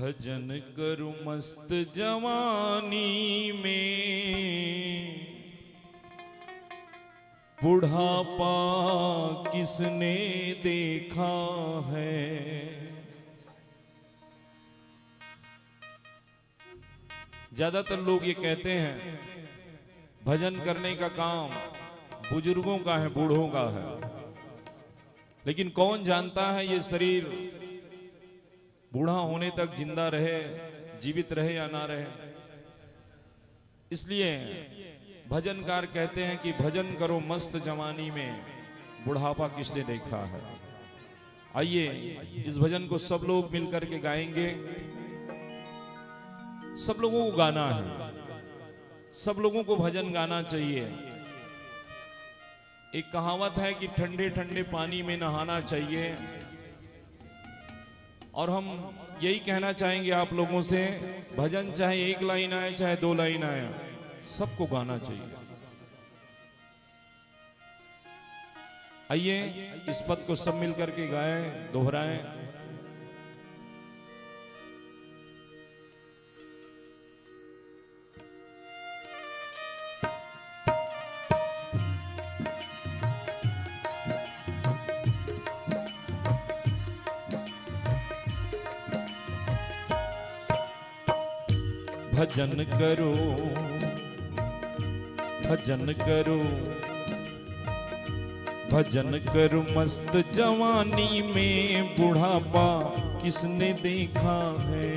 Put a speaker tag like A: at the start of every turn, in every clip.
A: भजन करूं मस्त जवानी में, बुढ़ापा किसने देखा है। ज्यादातर लोग ये कहते हैं भजन करने का काम बुजुर्गों का है, बूढ़ों का है, लेकिन कौन जानता है ये शरीर बूढ़ा होने तक जिंदा रहे, जीवित रहे या ना रहे। इसलिए भजनकार कहते हैं कि भजन करो मस्त जवानी में, बुढ़ापा किसने देखा है। आइए इस भजन को सब लोग मिलकर के गाएंगे। सब लोगों को गाना है, सब लोगों को भजन गाना चाहिए। एक कहावत है कि ठंडे ठंडे पानी में नहाना चाहिए, और हम यही कहना चाहेंगे आप लोगों से, भजन चाहे एक लाइन आए चाहे दो लाइन आए, सबको गाना चाहिए। आइए इस पद को सब मिलकर के गाएं, दोहराएं। भजन करो, भजन करो, भजन करो मस्त जवानी में, बुढ़ापा किसने देखा है।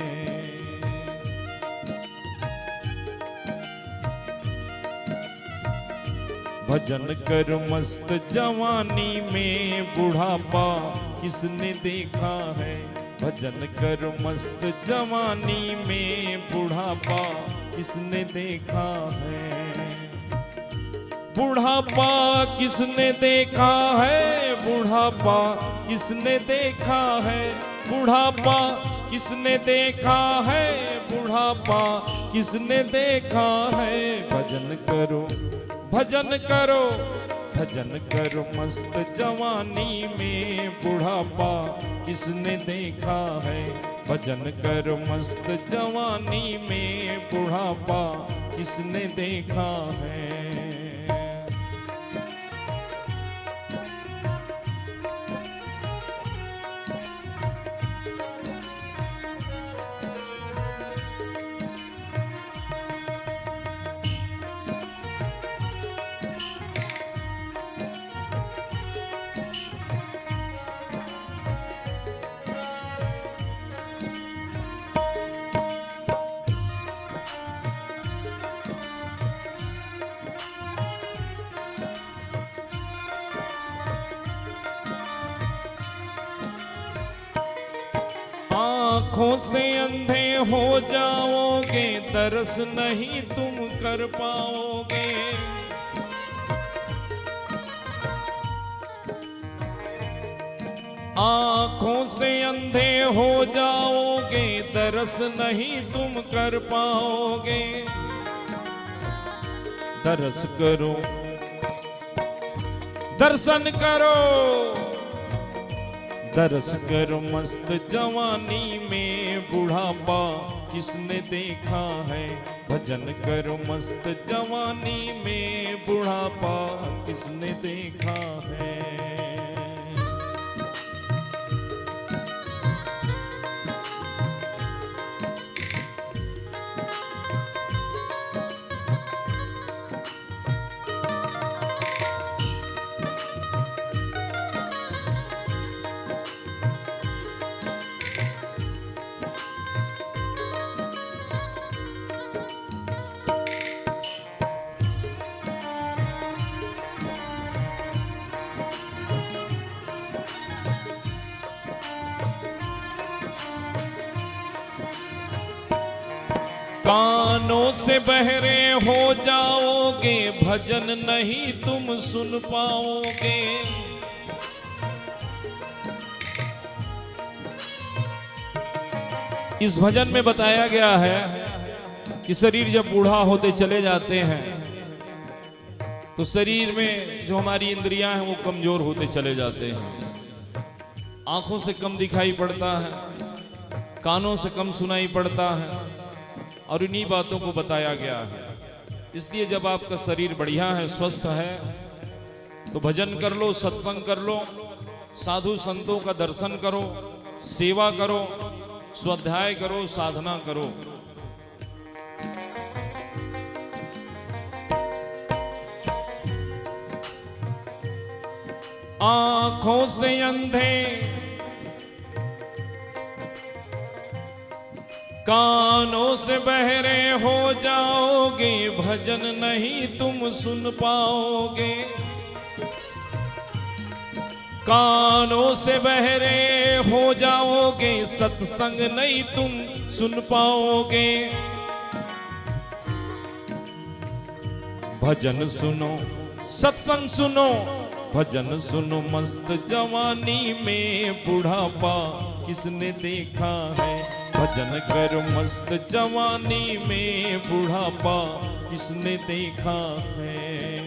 A: भजन करो मस्त जवानी में, बुढ़ापा किसने देखा है। भजन करो मस्त जवानी में, बुढ़ापा किसने देखा है। बुढ़ापा किसने देखा है, बुढ़ापा किसने देखा है। बुढ़ापा किसने देखा है, बुढ़ापा किसने देखा है। भजन करो, भजन करो, भजन करो मस्त जवानी में, बुढ़ापा किसने देखा है। भजन करो मस्त जवानी में, बुढ़ापा किसने देखा है। आँखों से अंधे हो जाओगे, तरस नहीं तुम कर पाओगे। आँखों से अंधे हो जाओगे, तरस नहीं तुम कर पाओगे। दरस करो, दर्शन करो, दरस करो मस्त जवानी में, बुढ़ापा किसने देखा है। भजन करो मस्त जवानी में, बुढ़ापा किसने देखा है। कानों से बहरे हो जाओगे, भजन नहीं तुम सुन पाओगे। इस भजन में बताया गया है कि शरीर जब बूढ़ा होते चले जाते हैं तो शरीर में जो हमारी इंद्रियां हैं वो कमजोर होते चले जाते हैं। आंखों से कम दिखाई पड़ता है, कानों से कम सुनाई पड़ता है, और इन्हीं बातों को बताया गया है। इसलिए जब आपका शरीर बढ़िया है, स्वस्थ है, तो भजन कर लो, सत्संग कर लो, साधु संतों का दर्शन करो, सेवा करो, स्वाध्याय करो, साधना करो। आंखों से अंधे, कानों से बहरे हो जाओगे, भजन नहीं तुम सुन पाओगे। कानों से बहरे हो जाओगे, सत्संग नहीं तुम सुन पाओगे। भजन सुनो, सत्संग सुनो, भजन सुनो, मस्त जवानी में बुढ़ापा किसने देखा है। भजन कर मस्त जवानी में बुढ़ापा किसने देखा है।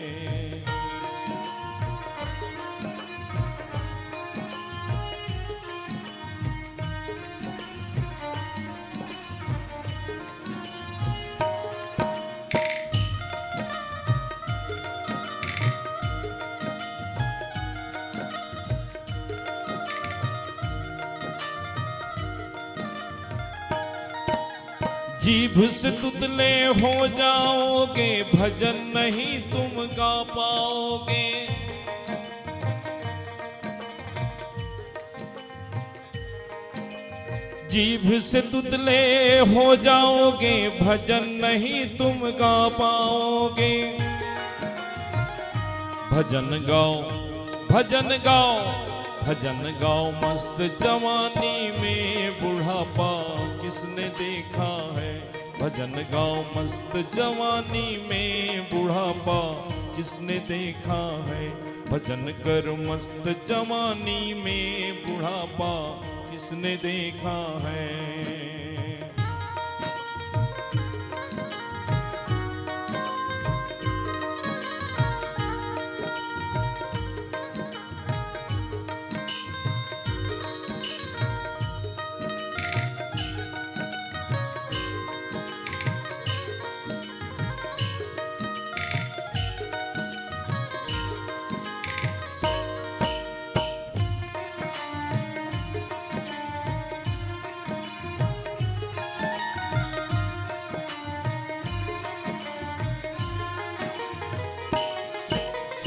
A: जीभ से तुतले हो जाओगे, भजन नहीं तुम गा पाओगे। जीभ से तुतले हो जाओगे, भजन नहीं तुम गा पाओगे। भजन गाओ, भजन गाओ, भजन गाओ, मस्त जवानी में बुढ़ापा किसने देखा है। भजन गाओ, मस्त जवानी में बुढ़ापा किसने देखा है। भजन कर मस्त जवानी में बुढ़ापा किसने देखा है।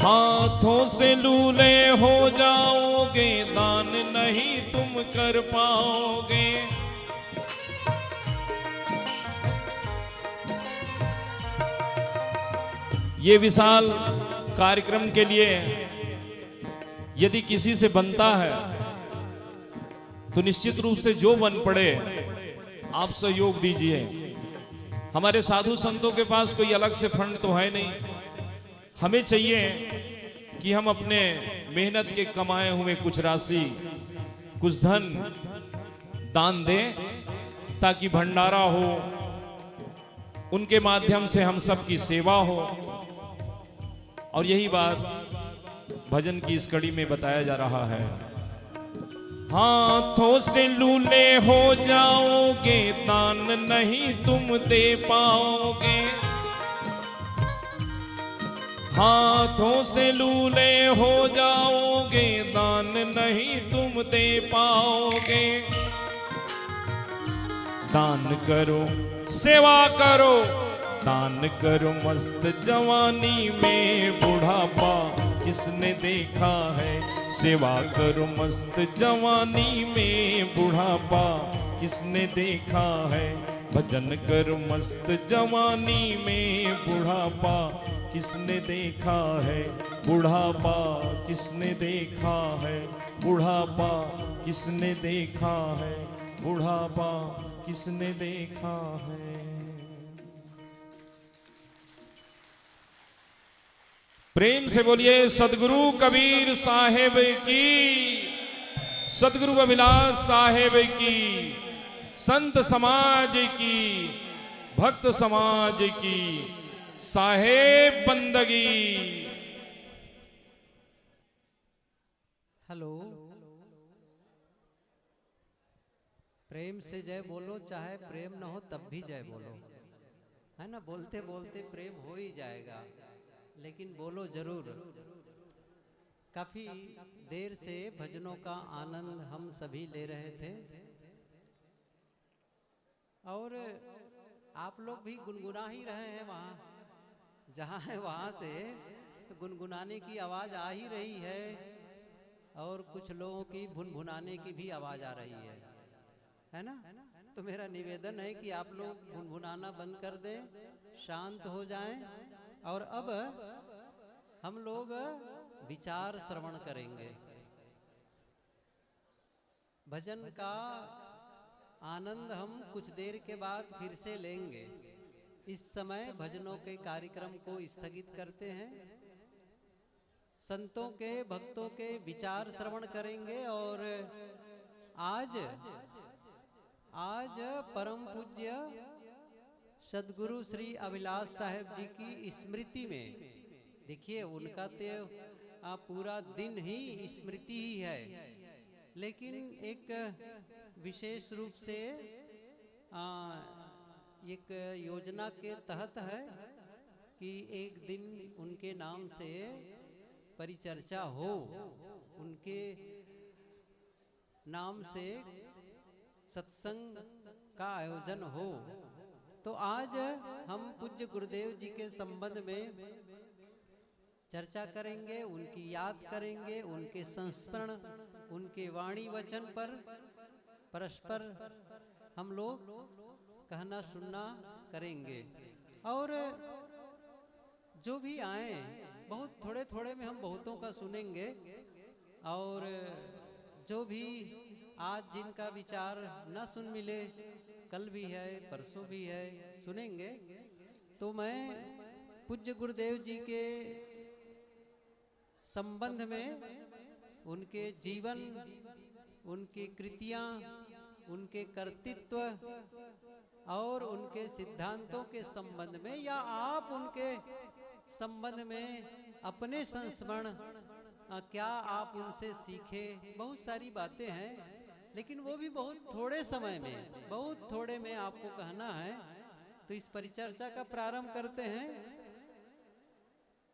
A: हाथों से लूले हो जाओगे, दान नहीं तुम कर पाओगे। ये विशाल कार्यक्रम के लिए यदि किसी से बनता है तो निश्चित रूप से जो बन पड़े आप सहयोग दीजिए। हमारे साधु संतों के पास कोई अलग से फंड तो है नहीं। हमें चाहिए कि हम अपने मेहनत के कमाए हुए कुछ राशि, कुछ धन दान दें, ताकि भंडारा हो, उनके माध्यम से हम सबकी सेवा हो। और यही बात भजन की इस कड़ी में बताया जा रहा है। हाथों से लूले हो जाओगे, दान नहीं तुम दे पाओगे। हाथों से लूले हो जाओगे, दान नहीं तुम दे पाओगे। दान करो, सेवा करो, दान करो, मस्त जवानी में बुढ़ापा किसने देखा है। सेवा करो, मस्त जवानी में बुढ़ापा किसने देखा है। भजन करो, मस्त जवानी में बुढ़ापा किसने देखा है। बुढ़ापा किसने देखा है। बुढ़ापा किसने देखा है। बुढ़ापा किसने देखा है। प्रेम से बोलिए सदगुरु कबीर साहेब की, सदगुरु अभिलाष साहेब की, संत समाज की, भक्त समाज की साहेब बंदगी।
B: हेलो, प्रेम से जय बोलो, चाहे प्रेम न हो तब भी जय बोलो, है ना। बोलते बोलते प्रेम हो ही जाएगा, लेकिन बोलो जरूर। काफी देर से भजनों का आनंद हम सभी ले रहे थे और आप लोग भी गुनगुना ही रहे हैं। वहाँ जहाँ है वहाँ से गुनगुनाने की आवाज आ ही रही है और कुछ लोगों की भुनभुनाने की भी आवाज आ रही है ना। तो मेरा निवेदन है कि आप लोग भुनभुनाना बंद कर दें, शांत हो जाएं और अब हम लोग विचार श्रवण करेंगे। भजन का आनंद हम कुछ देर के बाद फिर से लेंगे। इस समय भजनों के कार्यक्रम को स्थगित करते हैं, संतों के भक्तों के विचार श्रवण करेंगे। और आज परम पूज्य सदगुरु श्री अभिलाष साहेब जी की स्मृति में, देखिए उनका तो पूरा दिन ही स्मृति ही है, लेकिन एक विशेष रूप से एक योजना के तहत है कि एक दिन उनके नाम से परिचर्चा हो, उनके नाम से सत्संग का आयोजन हो। तो आज हम पूज्य गुरुदेव जी के संबंध में चर्चा करेंगे, उनकी याद करेंगे, उनके संस्मरण, उनके वाणी वचन पर परस्पर हम लोग कहना सुनना करेंगे। और जो भी आए, बहुत थोड़े थोड़े में हम बहुतों का सुनेंगे, और जो भी आज जिनका विचार न सुन मिले, कल भी है परसों भी है, सुनेंगे। तो मैं पूज्य गुरुदेव जी के संबंध में, उनके जीवन, उनकी कृतियां, उनके कर्तृत्व और उनके सिद्धांतों के संबंध में, या आप उनके संबंध में अपने संस्मरण क्या आप उनसे सीखे, बहुत सारी बातें हैं, लेकिन वो भी बहुत थोड़े समय में, बहुत थोड़े में आपको कहना है। तो इस परिचर्चा का प्रारंभ करते हैं।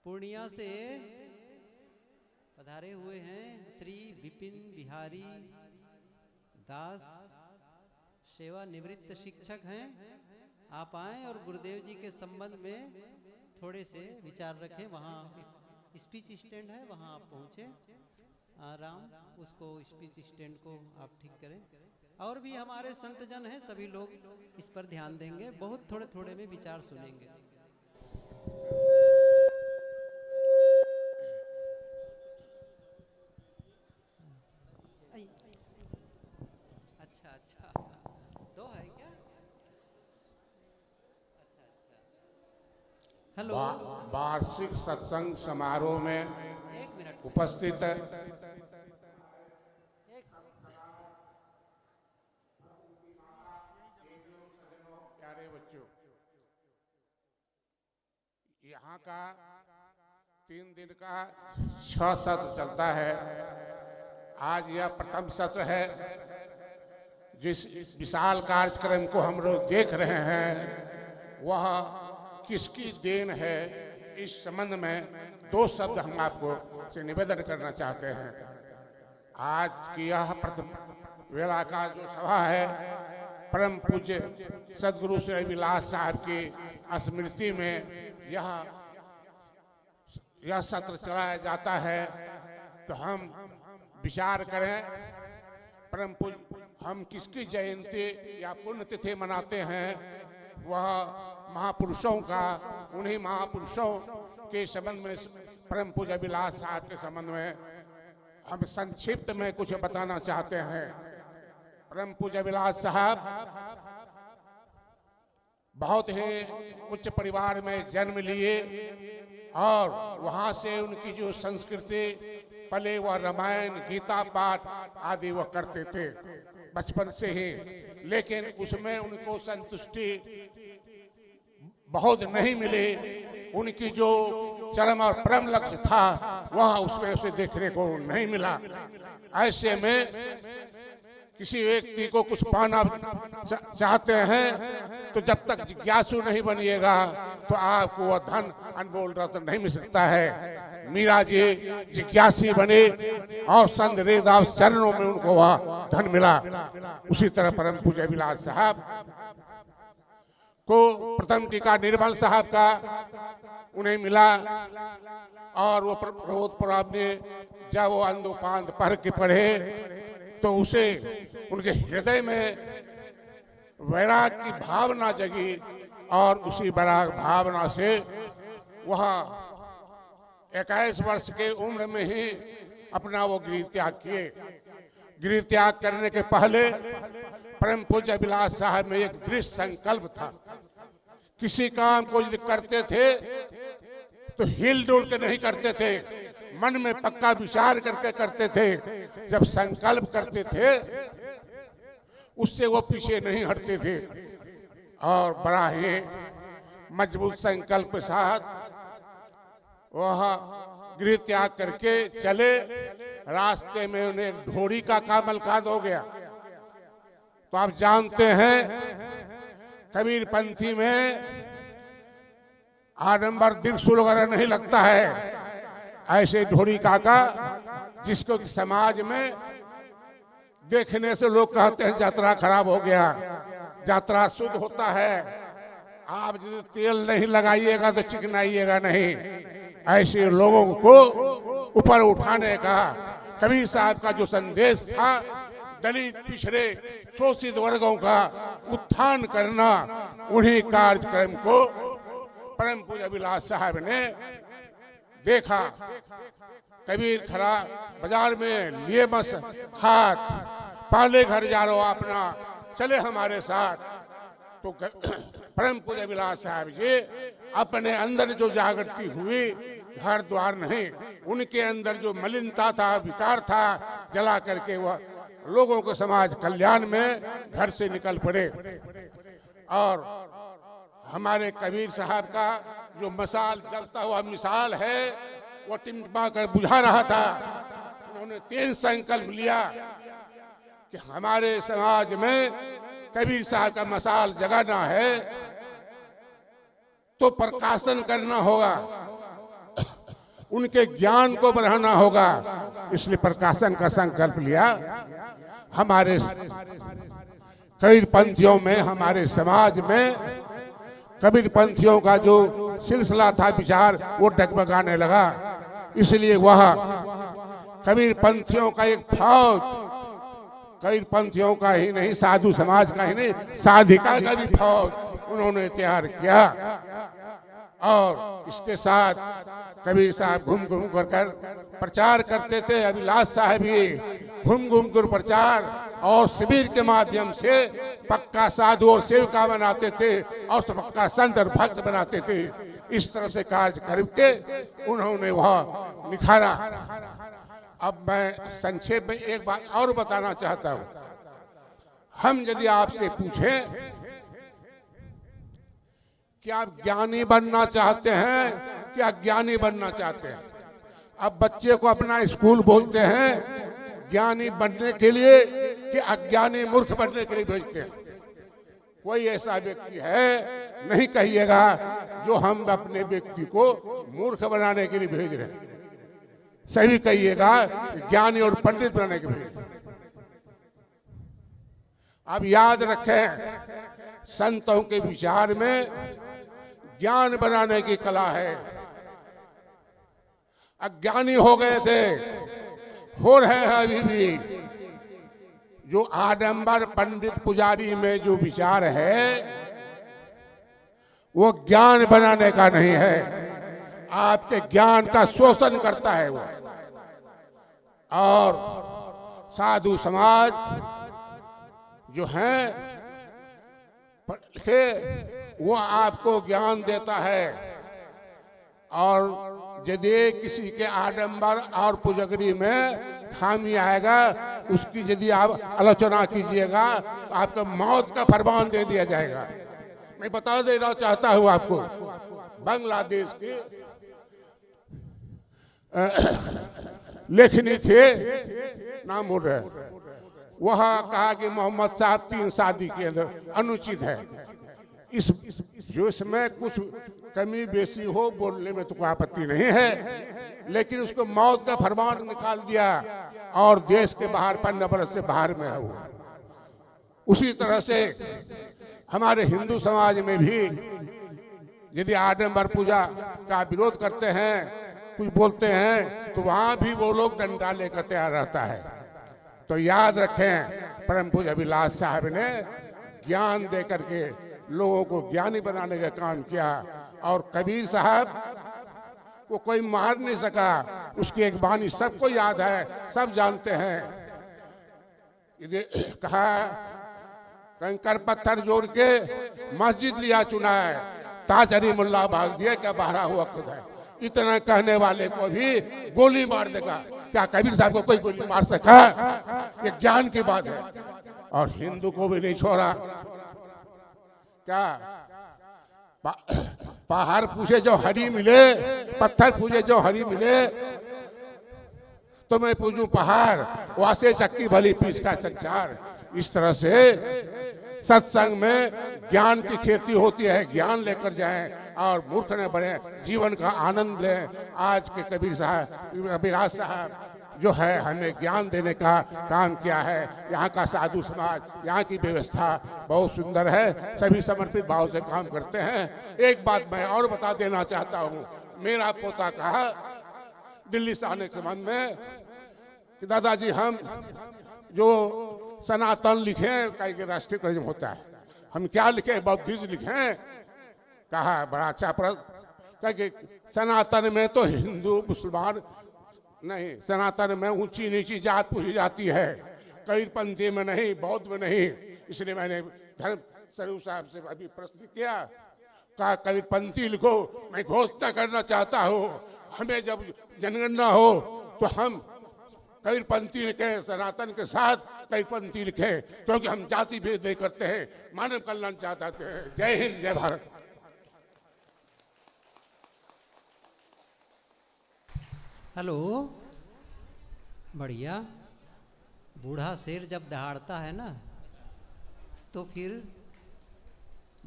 B: पूर्णिया से पधारे हुए हैं श्री विपिन बिहारी दास, सेवानिवृत्त शिक्षक हैं। आप आएं और गुरुदेव जी के संबंध में थोड़े से विचार रखें। वहाँ स्पीच स्टैंड है, वहाँ आप पहुँचे आराम, उसको स्पीच स्टैंड को आप ठीक करें। और भी हमारे संतजन हैं, सभी लोग इस पर ध्यान देंगे, बहुत थोड़े थोड़े में विचार सुनेंगे। अच्छा अच्छा, दो है क्या? अच्छा अच्छा। हेलो,
C: वार्षिक सत्संग समारोह में
B: एक मिनट
C: उपस्थित है प्यारे बच्चों, यहाँ का 3 दिन का 6 सत्र चलता है। आज यह प्रथम सत्र है। जिस विशाल कार्यक्रम को हम लोग देख रहे हैं, वह किसकी देन है, इस संबंध में 2 शब्द हम आपको से निवेदन करना चाहते हैं। आज की यह प्रथम वेला का जो सभा है, परम पूज्य सदगुरु श्री अभिलाष साहब की स्मृति में यह सत्र चलाया जाता है। तो हम विचार करें, परम पूज्य हम किसकी जयंती या पुण्यतिथि मनाते हैं, वह महापुरुषों का, उन्हीं महापुरुषों के संबंध में, परम पूज्य अभिलाष साहब के संबंध में हम संक्षिप्त में कुछ बताना चाहते हैं। परम पूज्य अभिलाष साहब बहुत ही उच्च परिवार में जन्म लिए और वहां से उनकी जो संस्कृति पले, वह रामायण गीता पाठ आदि वह करते थे बचपन से ही, लेकिन उसमें उनको संतुष्टि बहुत नहीं मिली। उनकी जो चरम और परम लक्ष्य था, वह उसमें उसे देखने को नहीं मिला। ऐसे में किसी व्यक्ति को कुछ पाना चाहते हैं तो जब तक जिज्ञासु नहीं बनिएगा तो आपको वह धन अनमोल रत्न नहीं मिल सकता है। मीरा जी जिज्ञासी बने और संत रैदास चरणों में उनको वह धन मिला। उसी तरह परम पूज्य विलास साहब को प्रथम टीका निर्मल साहब का उन्हें मिला और वो प्रबोध प्रभाव ने जब वो अंदोपांत पढ़ के पढ़े तो उसे उनके हृदय में वैराग की भावना जगी और उसी वैराग भावना से वह 21 वर्ष के उम्र में ही अपना वो गृह त्याग किए। गृह त्याग करने के पहले परम पूज्य विलास साहब में एक दृढ़ संकल्प था। किसी काम को यदि करते थे तो हिल डुल के नहीं करते थे, मन में पक्का विचार करके करते थे। जब संकल्प करते थे उससे वो पीछे नहीं हटते थे और बड़ा ही मजबूत संकल्प के साथ वह गृह त्याग करके चले। रास्ते में उन्हें ढोरी का कामलकाद हो गया। तो आप जानते हैं कबीर पंथी में आडंबर त्रिशूल वगैरह नहीं लगता है। ऐसे ढोरी काका जिसको समाज में देखने से लोग कहते हैं यात्रा खराब हो गया, यात्रा शुद्ध होता है, आप यदि तेल नहीं लगाइएगा तो चिकनाइएगा नहीं। ऐसे लोगों को ऊपर उठाने का कबीर साहब का जो संदेश था, दलित पिछड़े शोषित वर्गों का उत्थान करना, उन्हीं कार्यक्रम को परम पूज्य विलास साहब ने देखा। कबीर खड़ा बाजार में लिए बस हाथ, पहले घर जा रहो अपना, चले हमारे साथ। तो परम पूज्य विलास साहब जी अपने अंदर जो जागृति हुई, घर द्वार नहीं, उनके अंदर जो मलिनता था, विकार था, जला करके वह लोगों को समाज कल्याण में घर से निकल पड़े। और हमारे कबीर साहब का जो मसाल जलता हुआ मिसाल है वो टिमटिमा कर बुझा रहा था। उन्होंने 3 संकल्प लिया कि हमारे समाज में कबीर साहब का मसाल जगाना है तो प्रकाशन करना होगा, उनके ज्ञान को बढ़ाना होगा। इसलिए प्रकाशन का संकल्प लिया। हमारे कबीर पंथियों में, हमारे समाज में कबीर पंथियों का जो सिलसिला था विचार वो डगमगाने लगा। इसलिए वह कबीर पंथियों का एक फौज, कबीर पंथियों का ही नहीं, साधु समाज का ही नहीं, साधिका का भी फौज उन्होंने तैयार किया। और इसके साथ कबीर साहब घूम घूम कर प्रचार करते थे। अभिलाष साहब भी घूम घूम कर प्रचार और शिविर के माध्यम से पक्का साधु और सेवका बनाते थे और पक्का संत और भक्त बनाते थे। इस तरह से कार्य करके उन्होंने वह निखारा। अब मैं संक्षेप में एक बात और बताना चाहता हूं। हम यदि आपसे पूछें कि आप ज्ञानी बनना चाहते हैं कि अज्ञानी बनना चाहते हैं, अब बच्चे को अपना स्कूल भेजते हैं ज्ञानी बनने के लिए कि अज्ञानी मूर्ख बनने के लिए भेजते हैं। कोई ऐसा व्यक्ति है नहीं कहिएगा जो हम अपने व्यक्ति को मूर्ख बनाने के लिए भेज रहे हैं, सही कहिएगा ज्ञानी और पंडित बनाने के लिए भेज रहे हैं। अब याद रखें, संतों के विचार में ज्ञान बनाने की कला है। अज्ञानी हो गए थे, हो रहे हैं अभी भी। जो आडंबर पंडित पुजारी में जो विचार है वो ज्ञान बनाने का नहीं है, आपके ज्ञान का शोषण करता है वो। और साधु समाज जो है वो आपको ज्ञान देता है। और यदि किसी के आडंबर और पुजगरी में खामी आएगा, उसकी यदि आप आलोचना कीजिएगा तो आपको मौत का फरमान दे दिया जाएगा। मैं बता देना चाहता हूं आपको, बांग्लादेश की लेखनी थे, नाम बोल रहे हैं, वह कहा कि मोहम्मद साहब 3 शादी के अंदर अनुचित है। इस जो इसमें कुछ कमी बेसी हो बोलने में तो कोई आपत्ति नहीं है, लेकिन उसको मौत का फरमान निकाल दिया और देश के बाहर 15 बरस से बाहर में है वो। उसी तरह से हमारे हिंदू समाज में भी यदि आडंबर पूजा का विरोध करते हैं, कुछ बोलते हैं, तो वहां भी वो लोग डंडा लेकर तैयार रहता है। तो याद रखें, परम पूज्य अभिलाष साहब ने ज्ञान दे करके लोगों को ज्ञानी बनाने का काम किया, और कबीर साहब को कोई मार नहीं सका। उसकी एक वाणी सबको याद है, सब जानते हैं। ये कहा, कंकर पत्थर जोड़ के मस्जिद लिया चुना है, ताजरी मुल्ला भाग दिया क्या बहरा हुआ खुद है। इतना कहने वाले को भी गोली मार देगा। क्या कबीर साहब को कोई गोली मार सका? ये ज्ञान की बात है। और हिंदू को भी नहीं छोड़ा। क्या पहाड़ पूछे जो हरी मिले, पत्थर पूछे जो हरी मिले, तो मैं पूछूं पहाड़, वासे चक्की भली पीछ का संचार। इस तरह से सत्संग में ज्ञान की खेती होती है। ज्ञान लेकर जाएं और मूर्ख न बने, जीवन का आनंद लें। आज के कबीर साहब, अभिलाष साहब जो है, हमें ज्ञान देने का काम किया है। यहाँ का साधु समाज, यहाँ की व्यवस्था बहुत सुंदर है। सभी समर्पित भाव से काम करते हैं। एक बात मैं और बता देना चाहता हूँ। मेरा पोता कहा दिल्ली से आने के संबंध में कि दादाजी हम जो सनातन लिखे, कहीं राष्ट्रीय कर्म होता है, हम क्या लिखे, बौद्धिज्म लिखे। कहा बड़ा अच्छा प्रश्न। कि सनातन में तो हिंदू मुसलमान नहीं, सनातन में ऊंची नीची जात पूछी जाती है, कबीरपंथी में नहीं, बौद्ध में नहीं। इसलिए मैंने धर्म स्वरूप साहब से अभी प्रश्न किया। कहा कबीरपंथी लिखो। मैं घोषणा करना चाहता हूँ, हमें जब जनगणना हो तो हम कबीरपंथी लिखे, सनातन के साथ कबीरपंथी लिखे, क्योंकि हम जाति भेद नहीं करते हैं, मानव कल्याण चाहते हैं। जय हिंद, जय भारत।
B: हेलो, बढ़िया। बूढ़ा शेर जब दहाड़ता है ना, तो फिर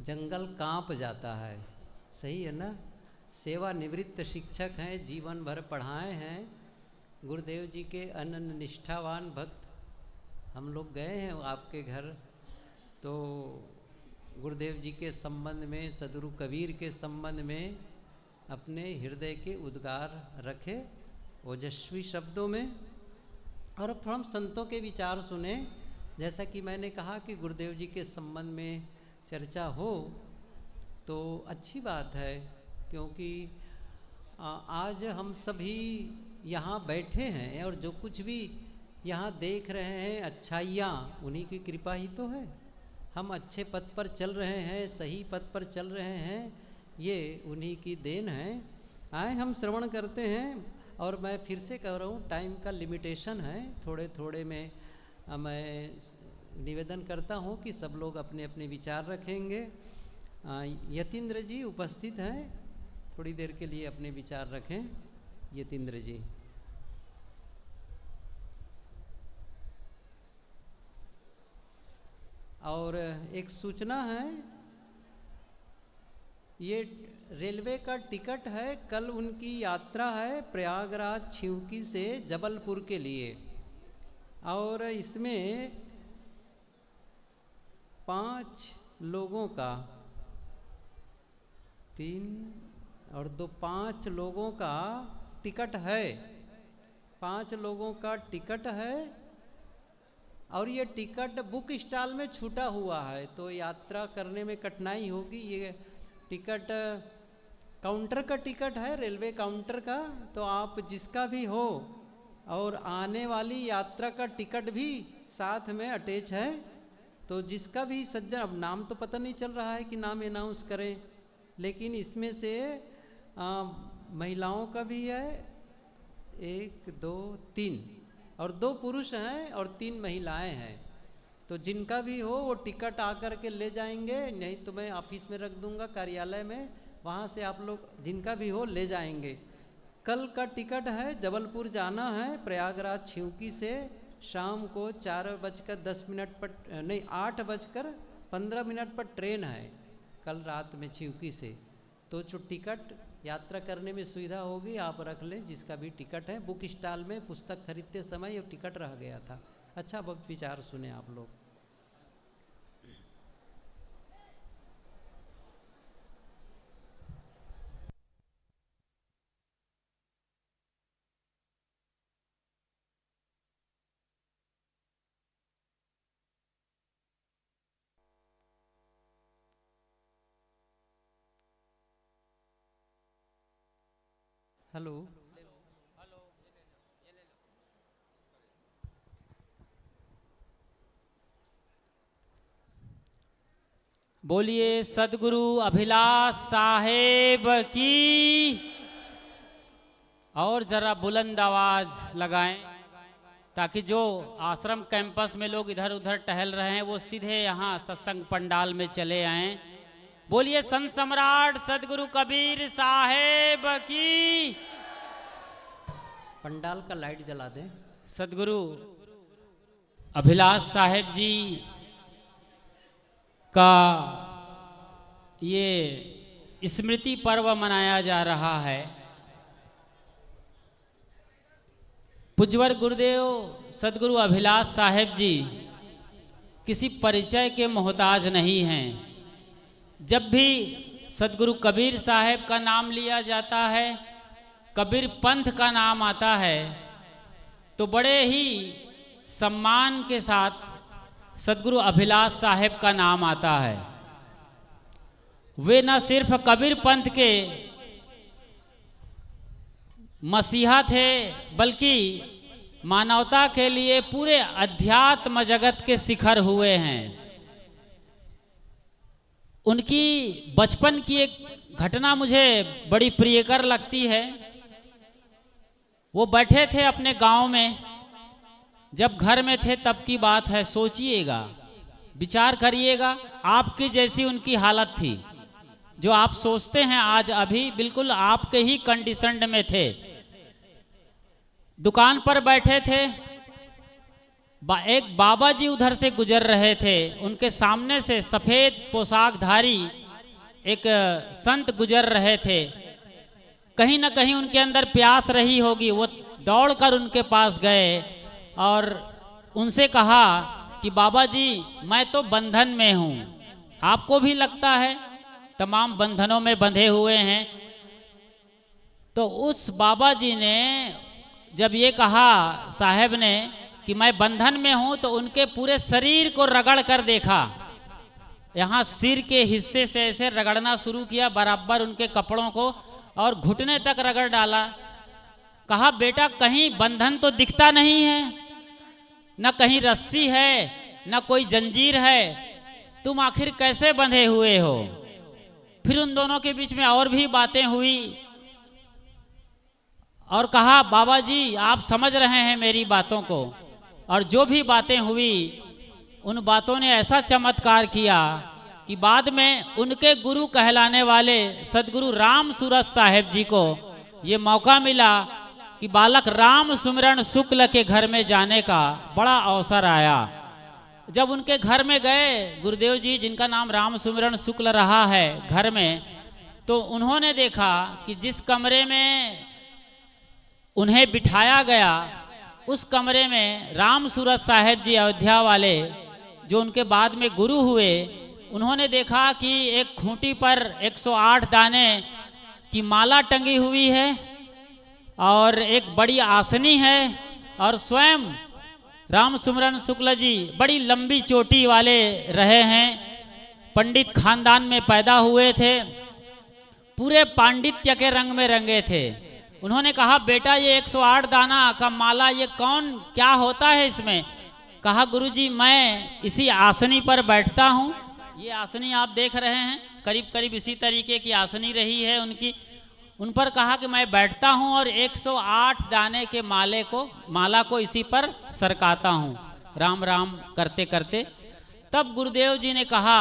B: जंगल कांप जाता है। सही है ना? सेवानिवृत्त शिक्षक हैं, जीवन भर पढ़ाए हैं। गुरुदेव जी के अनन्य निष्ठावान भक्त। हम लोग गए हैं आपके घर, तो गुरुदेव जी के संबंध में, सदगुरु कबीर के संबंध में अपने हृदय के उद्गार रखे ओजस्वी शब्दों में। और अब थोड़ा हम संतों के विचार सुने। जैसा कि मैंने कहा कि गुरुदेव जी के संबंध में चर्चा हो तो अच्छी बात है, क्योंकि आज हम सभी यहाँ बैठे हैं और जो कुछ भी यहाँ देख रहे हैं अच्छाइयाँ उन्हीं की कृपा ही तो है। हम अच्छे पथ पर चल रहे हैं, सही पथ पर चल रहे हैं, ये उन्हीं की देन है। आए हम श्रवण करते हैं। और मैं फिर से कह रहा हूँ, टाइम का लिमिटेशन है। थोड़े थोड़े में मैं निवेदन करता हूँ कि सब लोग अपने अपने विचार रखेंगे। यतीन्द्र जी उपस्थित हैं, थोड़ी देर के लिए अपने विचार रखें। यतीन्द्र जी। और एक सूचना है, ये रेलवे का टिकट है। कल उनकी यात्रा है प्रयागराज छिवकी से जबलपुर के लिए, और इसमें 5 लोगों का, 3 और 2, 5 लोगों का टिकट है। 5 लोगों का टिकट है, और ये टिकट बुक स्टॉल में छूटा हुआ है, तो यात्रा करने में कठिनाई होगी। ये टिकट काउंटर का टिकट है, रेलवे काउंटर का। तो आप जिसका भी हो, और आने वाली यात्रा का टिकट भी साथ में अटैच है, तो जिसका भी सज्जन, अब नाम तो पता नहीं चल रहा है कि नाम अनाउंस करें, लेकिन इसमें से महिलाओं का भी है, 1 2 3, और 2 पुरुष हैं और 3 महिलाएं हैं। तो जिनका भी हो वो टिकट आकर के ले जाएंगे, नहीं तो मैं ऑफिस में रख दूंगा कार्यालय में, वहाँ से आप लोग जिनका भी हो ले जाएंगे। कल का टिकट है, जबलपुर जाना है प्रयागराज छिवकी से, शाम को 4:10 पर नहीं 8:15 पर ट्रेन है कल रात में चिवकी से। तो जो टिकट यात्रा करने में सुविधा होगी आप रख लें, जिसका भी टिकट है। बुक स्टॉल में पुस्तक खरीदते समय ये टिकट रह गया था। अच्छा बहुत विचार सुने आप लोग। हेलो
D: बोलिए सदगुरु अभिलाष साहेब की। और जरा बुलंद आवाज लगाएं ताकि जो आश्रम कैंपस में लोग इधर उधर टहल रहे हैं वो सीधे यहाँ सत्संग पंडाल में चले आएं। बोलिए संत सम्राट सदगुरु कबीर साहेब की।
B: पंडाल का लाइट जला दें।
D: सदगुरु अभिलाष साहेब जी का ये स्मृति पर्व मनाया जा रहा है। पूज्यवर गुरुदेव सदगुरु अभिलाष साहेब जी किसी परिचय के मोहताज नहीं हैं। जब भी सदगुरु कबीर साहेब का नाम लिया जाता है, कबीर पंथ का नाम आता है, तो बड़े ही सम्मान के साथ सदगुरु अभिलाष साहेब का नाम आता है। वे न सिर्फ कबीर पंथ के मसीहा थे बल्कि मानवता के लिए पूरे अध्यात्म जगत के शिखर हुए हैं। उनकी बचपन की एक घटना मुझे बड़ी प्रियकर लगती है। वो बैठे थे अपने गांव में, जब घर में थे तब की बात है। सोचिएगा, विचार करिएगा, आपकी जैसी उनकी हालत थी। जो आप सोचते हैं आज अभी बिल्कुल आपके ही कंडीशन में थे। दुकान पर बैठे थे, एक बाबा जी उधर से गुजर रहे थे। उनके सामने से सफेद पोशाकधारी एक संत गुजर रहे थे। कहीं ना कहीं उनके अंदर प्यास रही होगी, वो दौड़कर उनके पास गए और उनसे कहा कि बाबा जी मैं तो बंधन में हूँ, आपको भी लगता है तमाम बंधनों में बंधे हुए हैं। तो उस बाबा जी ने जब ये कहा साहब ने कि मैं बंधन में हूं, तो उनके पूरे शरीर को रगड़ कर देखा। यहाँ सिर के हिस्से से ऐसे रगड़ना शुरू किया, बराबर उनके कपड़ों को, और घुटने तक रगड़ डाला। कहा बेटा कहीं बंधन तो दिखता नहीं है, न कहीं रस्सी है न कोई जंजीर है, तुम आखिर कैसे बंधे हुए हो। फिर उन दोनों के बीच में और भी बातें हुई और कहा बाबा जी आप समझ रहे हैं मेरी बातों को। और जो भी बातें हुई उन बातों ने ऐसा चमत्कार किया कि बाद में उनके गुरु कहलाने वाले सदगुरु राम सूरत साहेब जी को ये मौका मिला कि बालक राम सुमिरन शुक्ल के घर में जाने का बड़ा अवसर आया। जब उनके घर में गए गुरुदेव जी, जिनका नाम राम सुमिरन शुक्ल रहा है घर में, तो उन्होंने देखा कि जिस कमरे में उन्हें बिठाया गया उस कमरे में राम सूरत साहेब जी अयोध्या वाले, जो उनके बाद में गुरु हुए, उन्होंने देखा कि एक खूंटी पर 108 दाने की माला टंगी हुई है और एक बड़ी आसनी है, और स्वयं राम सुमिरन शुक्ल जी बड़ी लंबी चोटी वाले रहे हैं, पंडित खानदान में पैदा हुए थे, पूरे पांडित्य के रंग में रंगे थे। उन्होंने कहा बेटा ये 108 दाना का माला ये कौन क्या होता है इसमें। कहा गुरुजी मैं इसी आसनी पर बैठता हूँ। ये आसनी आप देख रहे हैं करीब करीब इसी तरीके की आसनी रही है उनकी। उन पर कहा कि मैं बैठता हूँ और 108 दाने के माला को इसी पर सरकाता हूँ, राम राम करते करते। तब गुरुदेव जी ने कहा,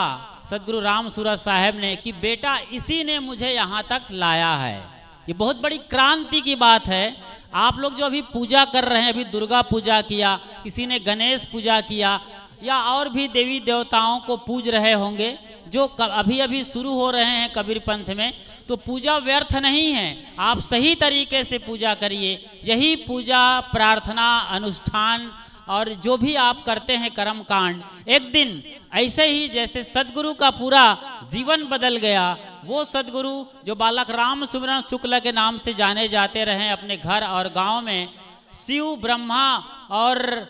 D: सदगुरु राम सूरत साहेब ने, कि बेटा इसी ने मुझे यहाँ तक लाया है। ये बहुत बड़ी क्रांति की बात है। आप लोग जो अभी पूजा कर रहे हैं, अभी दुर्गा पूजा किया, किसी ने गणेश पूजा किया, या और भी देवी देवताओं को पूज रहे होंगे जो अभी अभी शुरू हो रहे हैं कबीर पंथ में, तो पूजा व्यर्थ नहीं है। आप सही तरीके से पूजा करिए। यही पूजा, प्रार्थना, अनुष्ठान और जो भी आप करते हैं कर्म कांड, एक दिन ऐसे ही जैसे सदगुरु का पूरा जीवन बदल गया, वो सदगुरु जो बालक राम सुमिरन शुक्ल के नाम से जाने जाते रहे, अपने घर और गांव में शिव, ब्रह्मा और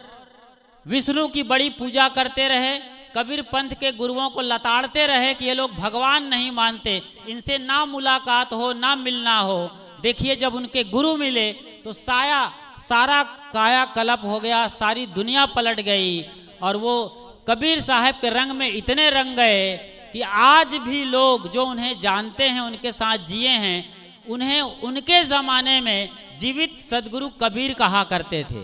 D: विष्णु की बड़ी पूजा करते रहे, कबीर पंथ के गुरुओं को लताड़ते रहे कि ये लोग भगवान नहीं मानते, इनसे ना मुलाकात हो, ना मिलना हो। देखिए जब उनके गुरु मिले तो सारा काया कलप हो गया, सारी दुनिया पलट गई, और वो कबीर साहब के रंग में इतने रंग गए कि आज भी लोग जो उन्हें जानते हैं, उनके साथ जिए हैं, उन्हें उनके ज़माने में जीवित सदगुरु कबीर कहा करते थे।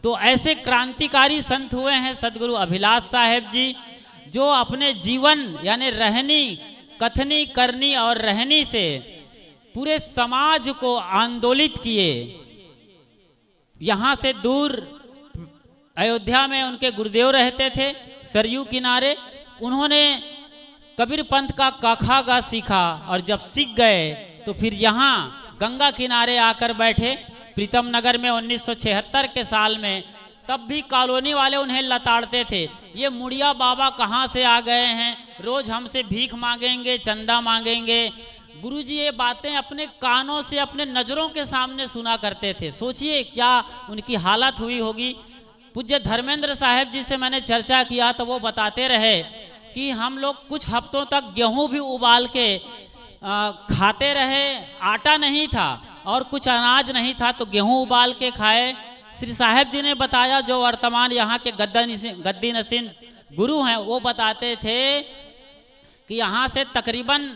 D: तो ऐसे क्रांतिकारी संत हुए हैं सदगुरु अभिलाष साहेब जी, जो अपने जीवन यानी रहनी, कथनी, करनी और रहनी से पूरे समाज को आंदोलित किए। यहाँ से दूर अयोध्या में उनके गुरुदेव रहते थे, सरयू किनारे। उन्होंने कबीर पंथ का काखा गा सीखा, और जब सीख गए तो फिर यहाँ गंगा किनारे आकर बैठे प्रीतम नगर में 1976 के साल में। तब भी कॉलोनी वाले उन्हें लताड़ते थे, ये मुड़िया बाबा कहाँ से आ गए हैं, रोज हमसे भीख मांगेंगे, चंदा मांगेंगे। गुरुजी ये बातें अपने कानों से, अपने नज़रों के सामने सुना करते थे। सोचिए क्या उनकी हालत हुई होगी। पूज्य धर्मेंद्र साहब जी से मैंने चर्चा किया तो वो बताते रहे कि हम लोग कुछ हफ्तों तक गेहूं भी उबाल के खाते रहे, आटा नहीं था और कुछ अनाज नहीं था तो गेहूं उबाल के खाए। श्री साहब जी ने बताया, जो वर्तमान यहाँ के गद्दी नसीन गुरु हैं, वो बताते थे कि यहाँ से तकरीबन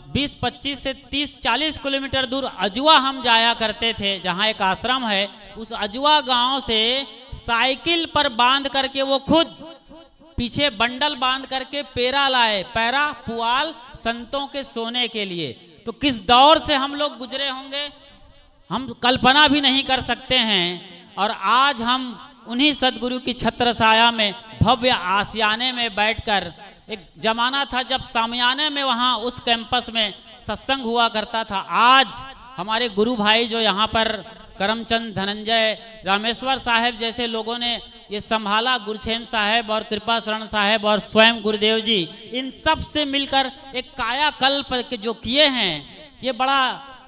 D: 20-25 से 30-40 किलोमीटर दूर अजवा हम जाया करते थे, जहाँ एक आश्रम है। उस अजवा गांव से साइकिल पर बांध करके वो खुद पीछे बंडल बांध करके पेरा लाए, पैरा पुआल संतों के सोने के लिए। तो किस दौर से हम लोग गुजरे होंगे हम कल्पना भी नहीं कर सकते हैं। और आज हम उन्हीं सदगुरु की छत्र छाया में, भव्य आसियाने में बैठकर, एक जमाना था जब सामियाने में वहाँ उस कैंपस में सत्संग हुआ करता था। आज हमारे गुरु भाई जो यहाँ पर करमचंद, धनंजय, रामेश्वर साहब जैसे लोगों ने ये संभाला, गुरछेम साहब और कृपा शरण साहब और स्वयं गुरुदेव जी, इन सब से मिलकर एक कायाकल्प जो किए हैं, ये बड़ा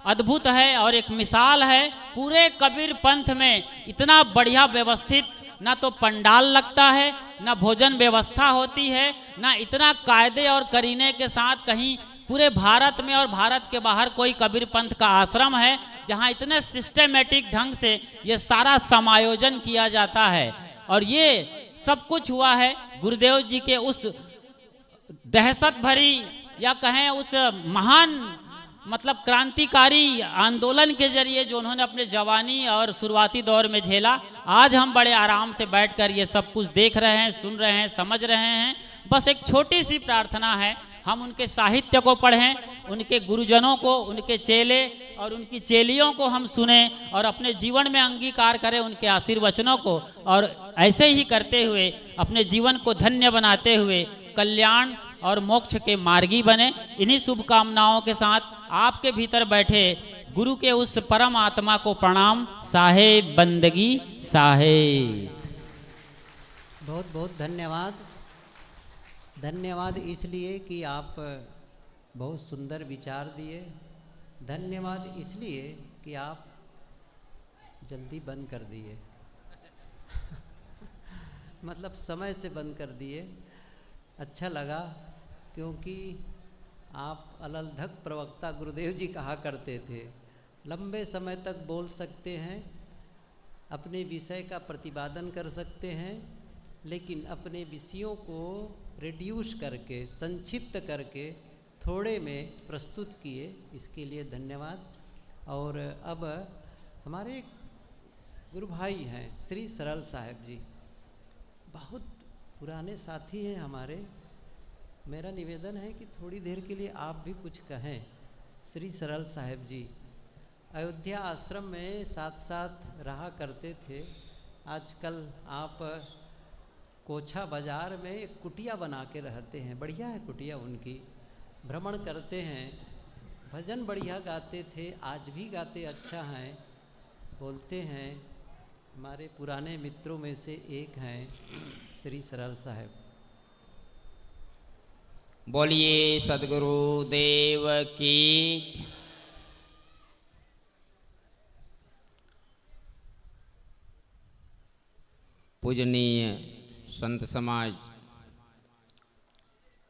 D: अद्भुत है और एक मिसाल है। पूरे कबीर पंथ में इतना बढ़िया व्यवस्थित ना तो पंडाल लगता है, ना भोजन व्यवस्था होती है, ना इतना कायदे और करीने के साथ कहीं पूरे भारत में और भारत के बाहर कोई कबीर पंथ का आश्रम है जहां इतने सिस्टेमेटिक ढंग से ये सारा समायोजन किया जाता है। और ये सब कुछ हुआ है गुरुदेव जी के उस दहशत भरी या कहें उस महान मतलब क्रांतिकारी आंदोलन के जरिए जो उन्होंने अपने जवानी और शुरुआती दौर में झेला। आज हम बड़े आराम से बैठकर ये सब कुछ देख रहे हैं, सुन रहे हैं, समझ रहे हैं। बस एक छोटी सी प्रार्थना है, हम उनके साहित्य को पढ़ें, उनके गुरुजनों को, उनके चेले और उनकी चेलियों को हम सुने और अपने जीवन में अंगीकार करें उनके आशीर्वचनों को, और ऐसे ही करते हुए अपने जीवन को धन्य बनाते हुए कल्याण और मोक्ष के मार्गी बने। इन्हीं शुभकामनाओं के साथ आपके भीतर बैठे गुरु के उस परम आत्मा को प्रणाम। साहेब बंदगी साहेब।
B: बहुत बहुत धन्यवाद। धन्यवाद इसलिए कि आप बहुत सुंदर विचार दिए। धन्यवाद इसलिए कि आप जल्दी बंद कर दिए मतलब समय से बंद कर दिए। अच्छा लगा, क्योंकि आप अललधक प्रवक्ता गुरुदेव जी कहा करते थे, लंबे समय तक बोल सकते हैं, अपने विषय का प्रतिपादन कर सकते हैं, लेकिन अपने विषयों को रिड्यूस करके, संक्षिप्त करके थोड़े में प्रस्तुत किए, इसके लिए धन्यवाद। और अब हमारे गुरु भाई हैं श्री सरल साहब जी, बहुत पुराने साथी हैं हमारे। मेरा निवेदन है कि थोड़ी देर के लिए आप भी कुछ कहें। श्री सरल साहब जी अयोध्या आश्रम में साथ साथ रहा करते थे। आजकल आप कोछा बाजार में एक कुटिया बना के रहते हैं, बढ़िया है कुटिया उनकी, भ्रमण करते हैं, भजन बढ़िया गाते थे, आज भी गाते अच्छा हैं। बोलते हैं हमारे पुराने मित्रों में से एक हैं श्री सरल साहब।
E: बोलिए सदगुरु देव की। पूजनीय संत समाज,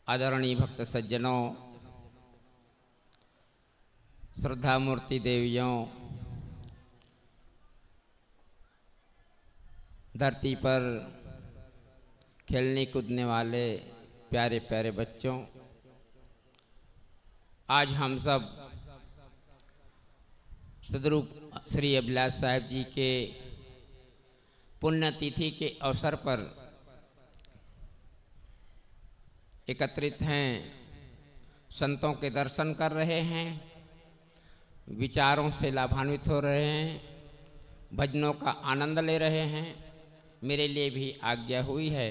E: आदरणीय भक्त सज्जनों, श्रद्धा मूर्ति देवियों, धरती पर खेलने कूदने वाले प्यारे प्यारे बच्चों, आज हम सब सदगुरु श्री अभिलाष साहब जी के पुण्यतिथि के अवसर पर एकत्रित हैं, संतों के दर्शन कर रहे हैं, विचारों से लाभान्वित हो रहे हैं, भजनों का आनंद ले रहे हैं। मेरे लिए भी आज्ञा हुई है।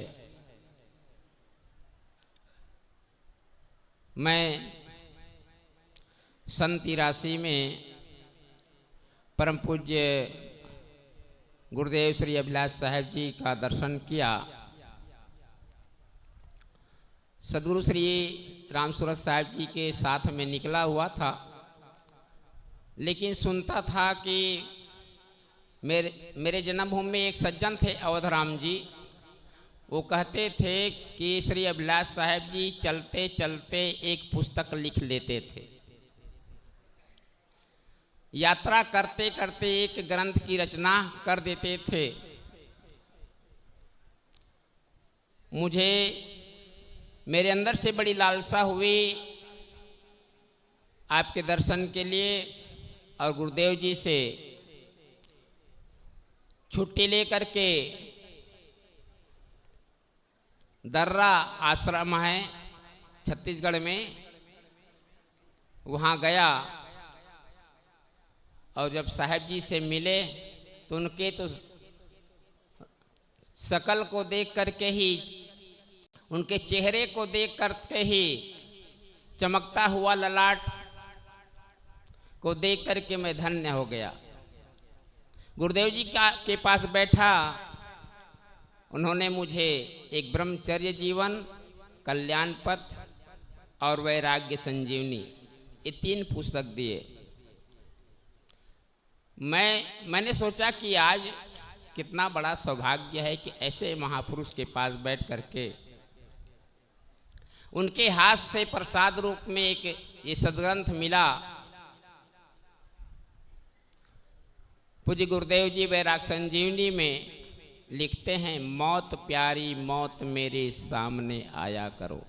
E: मैं सन 83 में परम पूज्य गुरुदेव श्री अभिलाष साहब जी का दर्शन किया। सदगुरु श्री रामसूरत साहब जी के साथ में निकला हुआ था, लेकिन सुनता था कि मेरे जन्मभूमि में एक सज्जन थे अवधराम जी, वो कहते थे कि श्री अभिलाष साहब जी चलते चलते एक पुस्तक लिख लेते थे, यात्रा करते करते एक ग्रंथ की रचना कर देते थे। मुझे मेरे अंदर से बड़ी लालसा हुई आपके दर्शन के लिए, और गुरुदेव जी से छुट्टी लेकर के दर्रा आश्रम है छत्तीसगढ़ में, वहाँ गया। और जब साहब जी से मिले तो उनके तो शकल को देख करके ही, उनके चेहरे को देख करके ही, चमकता हुआ ललाट को देख करके मैं धन्य हो गया। गुरुदेव जी के पास बैठा, उन्होंने मुझे एक ब्रह्मचर्य जीवन, कल्याण पथ और वैराग्य संजीवनी, ये 3 पुस्तक दिए। मैंने सोचा कि आज कितना बड़ा सौभाग्य है कि ऐसे महापुरुष के पास बैठ करके उनके हाथ से प्रसाद रूप में एक ये सद्ग्रंथ मिला। पूज्य गुरुदेव जी वैराग संजीवनी में लिखते हैं, मौत प्यारी मौत मेरे सामने आया करो।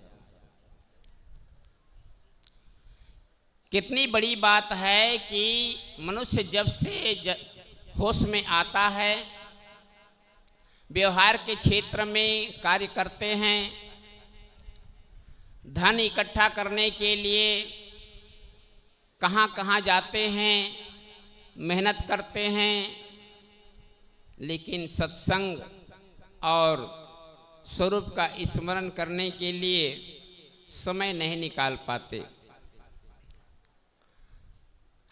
E: कितनी बड़ी बात है कि मनुष्य जब से होश में आता है, व्यवहार के क्षेत्र में कार्य करते हैं, धन इकट्ठा करने के लिए कहाँ कहाँ जाते हैं, मेहनत करते हैं, लेकिन सत्संग और स्वरूप का स्मरण करने के लिए समय नहीं निकाल पाते।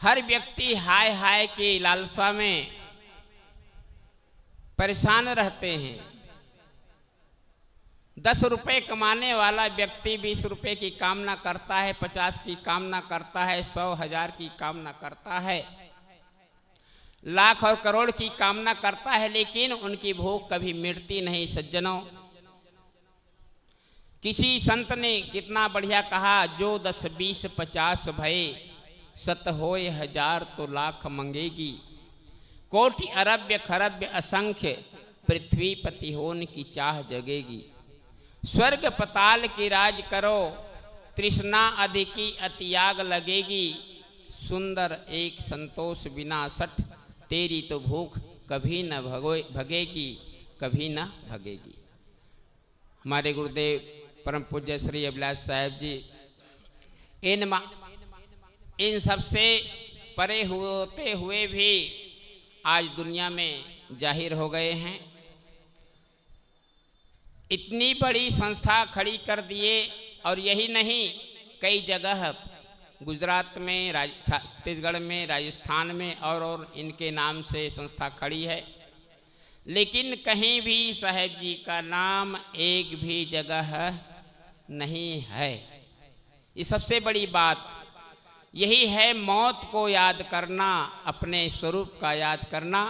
E: हर व्यक्ति हाय हाय की लालसा में परेशान रहते हैं। 10 रुपए कमाने वाला व्यक्ति 20 रुपए की कामना करता है, 50 की कामना करता है, 100, 1000 की कामना करता है, लाख और करोड़ की कामना करता है, लेकिन उनकी भूख कभी मिटती नहीं। सज्जनों, किसी संत ने कितना बढ़िया कहा, जो 10, 20, 50 भये, सत होय 1000 तो लाख मंगेगी, कोटि अरब्य खरब्य असंख्य, पृथ्वीपति होने की चाह जगेगी। स्वर्ग पताल की राज करो, तृष्णा अधिकी अतियाग लगेगी, सुंदर एक संतोष बिना सठ, तेरी तो भूख कभी न भगेगी, कभी न भगेगी। हमारे गुरुदेव परम पूज्य श्री अभिलाष साहब जी इन सबसे परे होते हुए भी आज दुनिया में जाहिर हो गए हैं। इतनी बड़ी संस्था खड़ी कर दिए, और यही नहीं, कई जगह गुजरात में, छत्तीसगढ़ में, राजस्थान में और इनके नाम से संस्था खड़ी है, लेकिन कहीं भी साहेब जी का नाम एक भी जगह नहीं है। ये सबसे बड़ी बात यही है, मौत को याद करना, अपने स्वरूप का याद करना,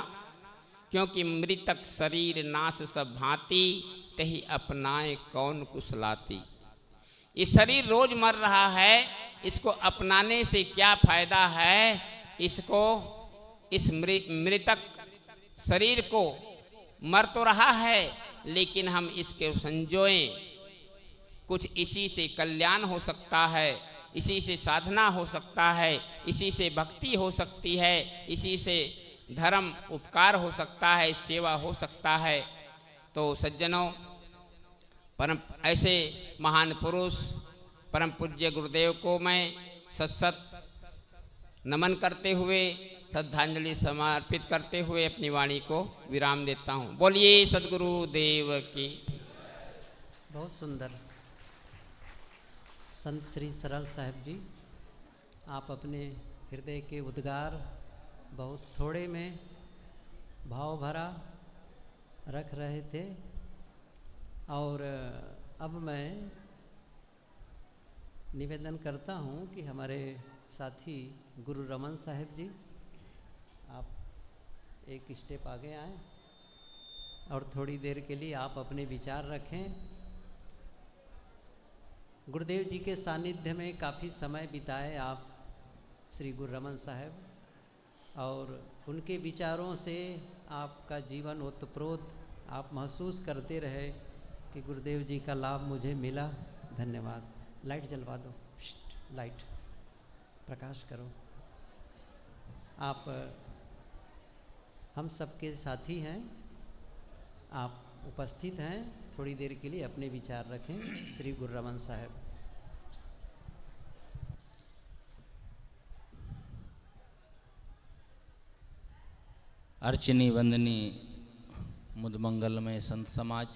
E: क्योंकि मृतक शरीर नाश सब भांति, तही अपनाए कौन कुशलाती। ये शरीर रोज मर रहा है, इसको अपनाने से क्या फायदा है। इसको, इस मृतक शरीर को मर तो रहा है, लेकिन हम इसके संजोएं, कुछ इसी से कल्याण हो सकता है, इसी से साधना हो सकता है, इसी से भक्ति हो सकती है, इसी से धर्म उपकार हो सकता है, सेवा हो सकता है। तो सज्जनों, परम ऐसे महान पुरुष परम पूज्य गुरुदेव को मैं सत नमन करते हुए, श्रद्धांजलि समर्पित करते हुए अपनी वाणी को विराम देता हूँ। बोलिए सद्गुरु देव की।
B: बहुत सुंदर संत श्री सरल साहब जी, आप अपने हृदय के उद्गार बहुत थोड़े में भाव भरा रख रहे थे। और अब मैं निवेदन करता हूं कि हमारे साथी गुरु रमन साहब जी, आप एक स्टेप आगे आएं और थोड़ी देर के लिए आप अपने विचार रखें। गुरुदेव जी के सानिध्य में काफ़ी समय बिताए आप श्री गुरु रमन साहब, और उनके विचारों से आपका जीवन ओतप्रोत आप महसूस करते रहे कि गुरुदेव जी का लाभ मुझे मिला। धन्यवाद। लाइट जलवा दो, लाइट प्रकाश करो। आप हम सबके साथी हैं, आप उपस्थित हैं, थोड़ी देर के लिए अपने विचार रखें। श्री गुरु रमन साहब।
F: अर्चनी वंदनी मुदमंगलमय संत समाज,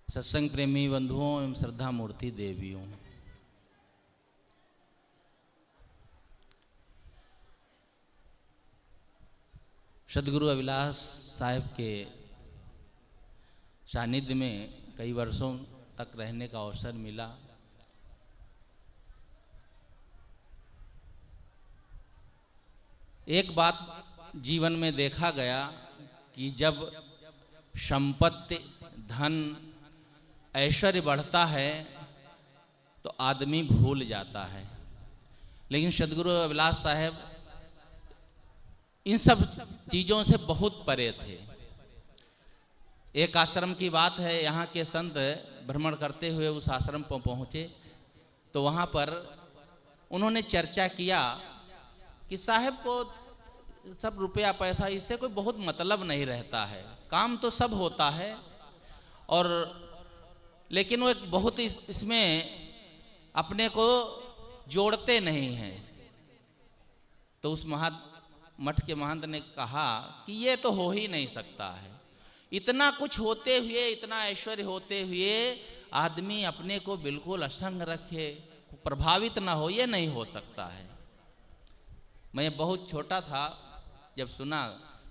F: सत्संग प्रेमी बंधुओं एवं श्रद्धा मूर्ति देवियों, सदगुरु अभिलाष साहब के सानिध्य में कई वर्षों तक रहने का अवसर मिला। एक बात जीवन में देखा गया कि जब संपत्ति, धन, ऐश्वर्य बढ़ता है तो आदमी भूल जाता है, लेकिन सदगुरु अभिलाष साहब इन सब चीज़ों से बहुत परे थे। एक आश्रम की बात है, यहाँ के संत भ्रमण करते हुए उस आश्रम पर पहुँचे तो वहाँ पर उन्होंने चर्चा किया कि साहब को सब रुपया पैसा इससे कोई बहुत मतलब नहीं रहता है, काम तो सब होता है, और लेकिन वो एक बहुत इसमें अपने को जोड़ते नहीं हैं। तो उस मठ के महंत ने कहा कि ये तो हो ही नहीं सकता है, इतना कुछ होते हुए, इतना ऐश्वर्य होते हुए आदमी अपने को बिल्कुल असंग रखे, प्रभावित ना हो, ये नहीं हो सकता है। मैं बहुत छोटा था जब सुना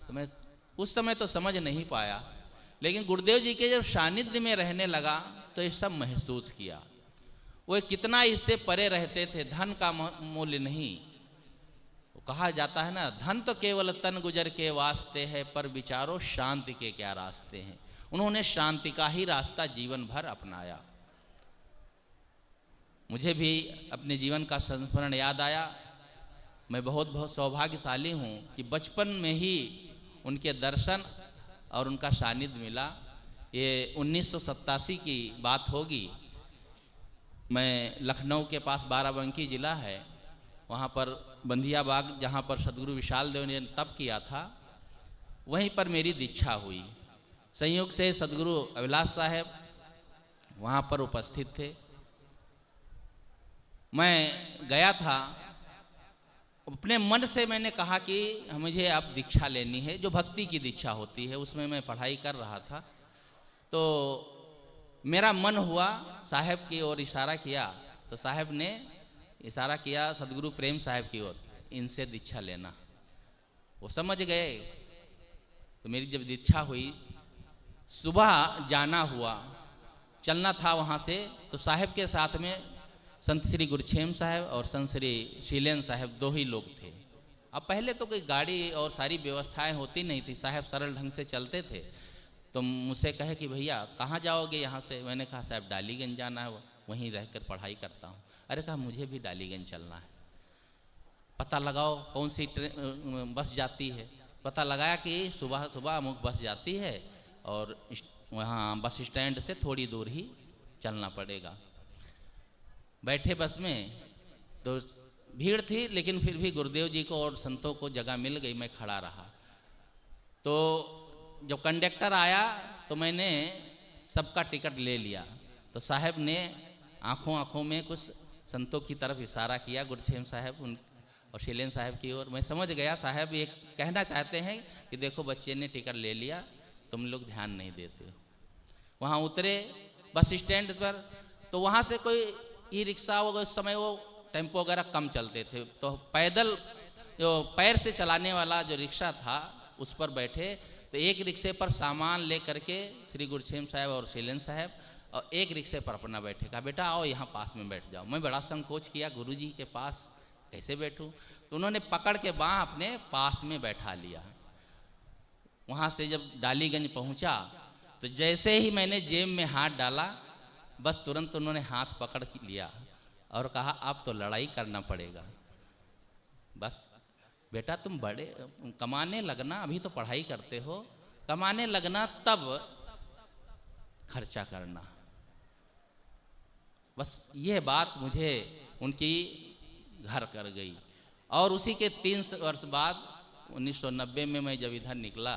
F: तो मैं उस समय तो समझ नहीं पाया, लेकिन गुरुदेव जी के जब सानिध्य में रहने लगा तो ये सब महसूस किया। वो कितना इससे परे रहते थे, धन का मूल्य नहीं। वो कहा जाता है ना, धन तो केवल तन गुजर के वास्ते है, पर विचारो शांति के क्या रास्ते हैं। उन्होंने शांति का ही रास्ता जीवन भर अपनाया। मुझे भी अपने जीवन का संस्मरण याद आया। मैं बहुत सौभाग्यशाली हूँ कि बचपन में ही उनके दर्शन और उनका सानिध्य मिला। ये 1987 की बात होगी। मैं लखनऊ के पास बाराबंकी ज़िला है, वहाँ पर बंधिया बाग, जहाँ पर सदगुरु विशाल देव ने तप किया था, वहीं पर मेरी दीक्षा हुई। संयोग से सदगुरु अभिलाष साहब वहाँ पर उपस्थित थे। मैं गया था अपने मन से मैंने कहा कि मुझे अब दीक्षा लेनी है, जो भक्ति की दीक्षा होती है, उसमें मैं पढ़ाई कर रहा था। तो मेरा मन हुआ, साहब की ओर इशारा किया, तो साहब ने इशारा किया सदगुरु प्रेम साहब की ओर, इनसे दीक्षा लेना। वो समझ गए। तो मेरी जब दीक्षा हुई, सुबह जाना हुआ, चलना था वहाँ से, तो साहब के साथ में संत श्री गुरछेम साहब और संत श्री शीलेन साहब 2 ही लोग थे। अब पहले तो कोई गाड़ी और सारी व्यवस्थाएं होती नहीं थी, साहब सरल ढंग से चलते थे। तो मुझसे कहे कि भैया कहाँ जाओगे यहाँ से? मैंने कहा साहब डालीगंज जाना है, वहीं रहकर पढ़ाई करता हूँ। अरे कहा मुझे भी डालीगंज चलना है, पता लगाओ कौन सी बस जाती है। पता लगाया कि सुबह सुबह अमुक बस जाती है और वहाँ बस स्टैंड से थोड़ी दूर ही चलना पड़ेगा। बैठे बस में, तो भीड़ थी, लेकिन फिर भी गुरुदेव जी को और संतों को जगह मिल गई, मैं खड़ा रहा। तो जब कंडक्टर आया तो मैंने सबका टिकट ले लिया। तो साहब ने आंखों आंखों में कुछ संतों की तरफ इशारा किया, गुरछेम साहब और शीलेन साहब की ओर। मैं समझ गया साहब ये कहना चाहते हैं कि देखो बच्चे ने टिकट ले लिया, तुम लोग ध्यान नहीं देते हो। वहाँ उतरे बस स्टैंड पर, तो वहाँ से कोई ई रिक्शा वगैरह, उस समय वो टेम्पो वगैरह कम चलते थे, तो पैदल जो पैर से चलाने वाला जो रिक्शा था उस पर बैठे। तो एक रिक्शे पर सामान ले करके श्री गुरछेम साहब और शीलेन साहब, और एक रिक्शे पर अपना बैठे। कहा बेटा आओ यहाँ पास में बैठ जाओ। मैं बड़ा संकोच किया, गुरुजी के पास कैसे बैठूं? तो उन्होंने पकड़ के बाँह अपने पास में बैठा लिया। वहाँ से जब डालीगंज पहुँचा तो जैसे ही मैंने जेब में हाथ डाला, बस तुरंत उन्होंने हाथ पकड़ लिया और कहा अब तो लड़ाई करना पड़ेगा। बस बेटा तुम बड़े कमाने लगना, अभी तो पढ़ाई करते हो, कमाने लगना तब खर्चा करना। बस ये बात मुझे उनकी घर कर गई। और उसी के 3 वर्ष बाद 1990 में मैं जब इधर निकला,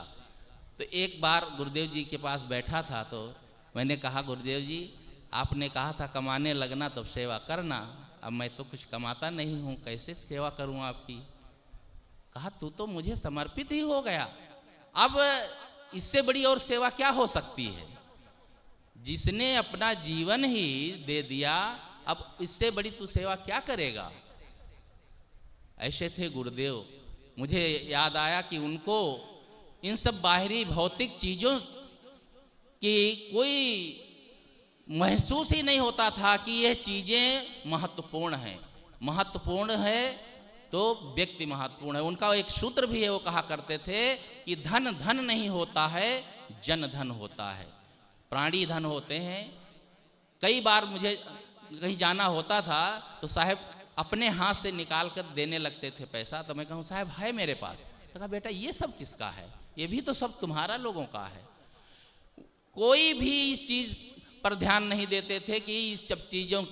F: तो एक बार गुरुदेव जी के पास बैठा था, तो मैंने कहा गुरुदेव जी आपने कहा था कमाने लगना तब सेवा करना, अब मैं तो कुछ कमाता नहीं हूँ, कैसे सेवा करूँ आपकी? कहा तू तो मुझे समर्पित ही हो गया, अब इससे बड़ी और सेवा क्या हो सकती है? जिसने अपना जीवन ही दे दिया, अब इससे बड़ी तू सेवा क्या करेगा? ऐसे थे गुरुदेव। मुझे याद आया कि उनको इन सब बाहरी भौतिक चीज़ों की कोई महसूस ही नहीं होता था कि यह चीज़ें महत्वपूर्ण हैं। महत्वपूर्ण है तो व्यक्ति महत्वपूर्ण है। उनका एक सूत्र भी है, वो कहा करते थे कि धन धन नहीं होता है, जन धन होता है। प्राणी धन होते हैं। कई बार मुझे कहीं जाना होता था तो साहब अपने हाथ से निकाल कर देने लगते थे पैसा, तो मैं कहूँ साहब है मेरे पास। तो कहा बेटा ये सब किसका है? ये भी तो सब तुम्हारा लोगों का है। कोई भी इस चीज़ पर ध्यान नहीं देते थे कि इस सब चीज़ों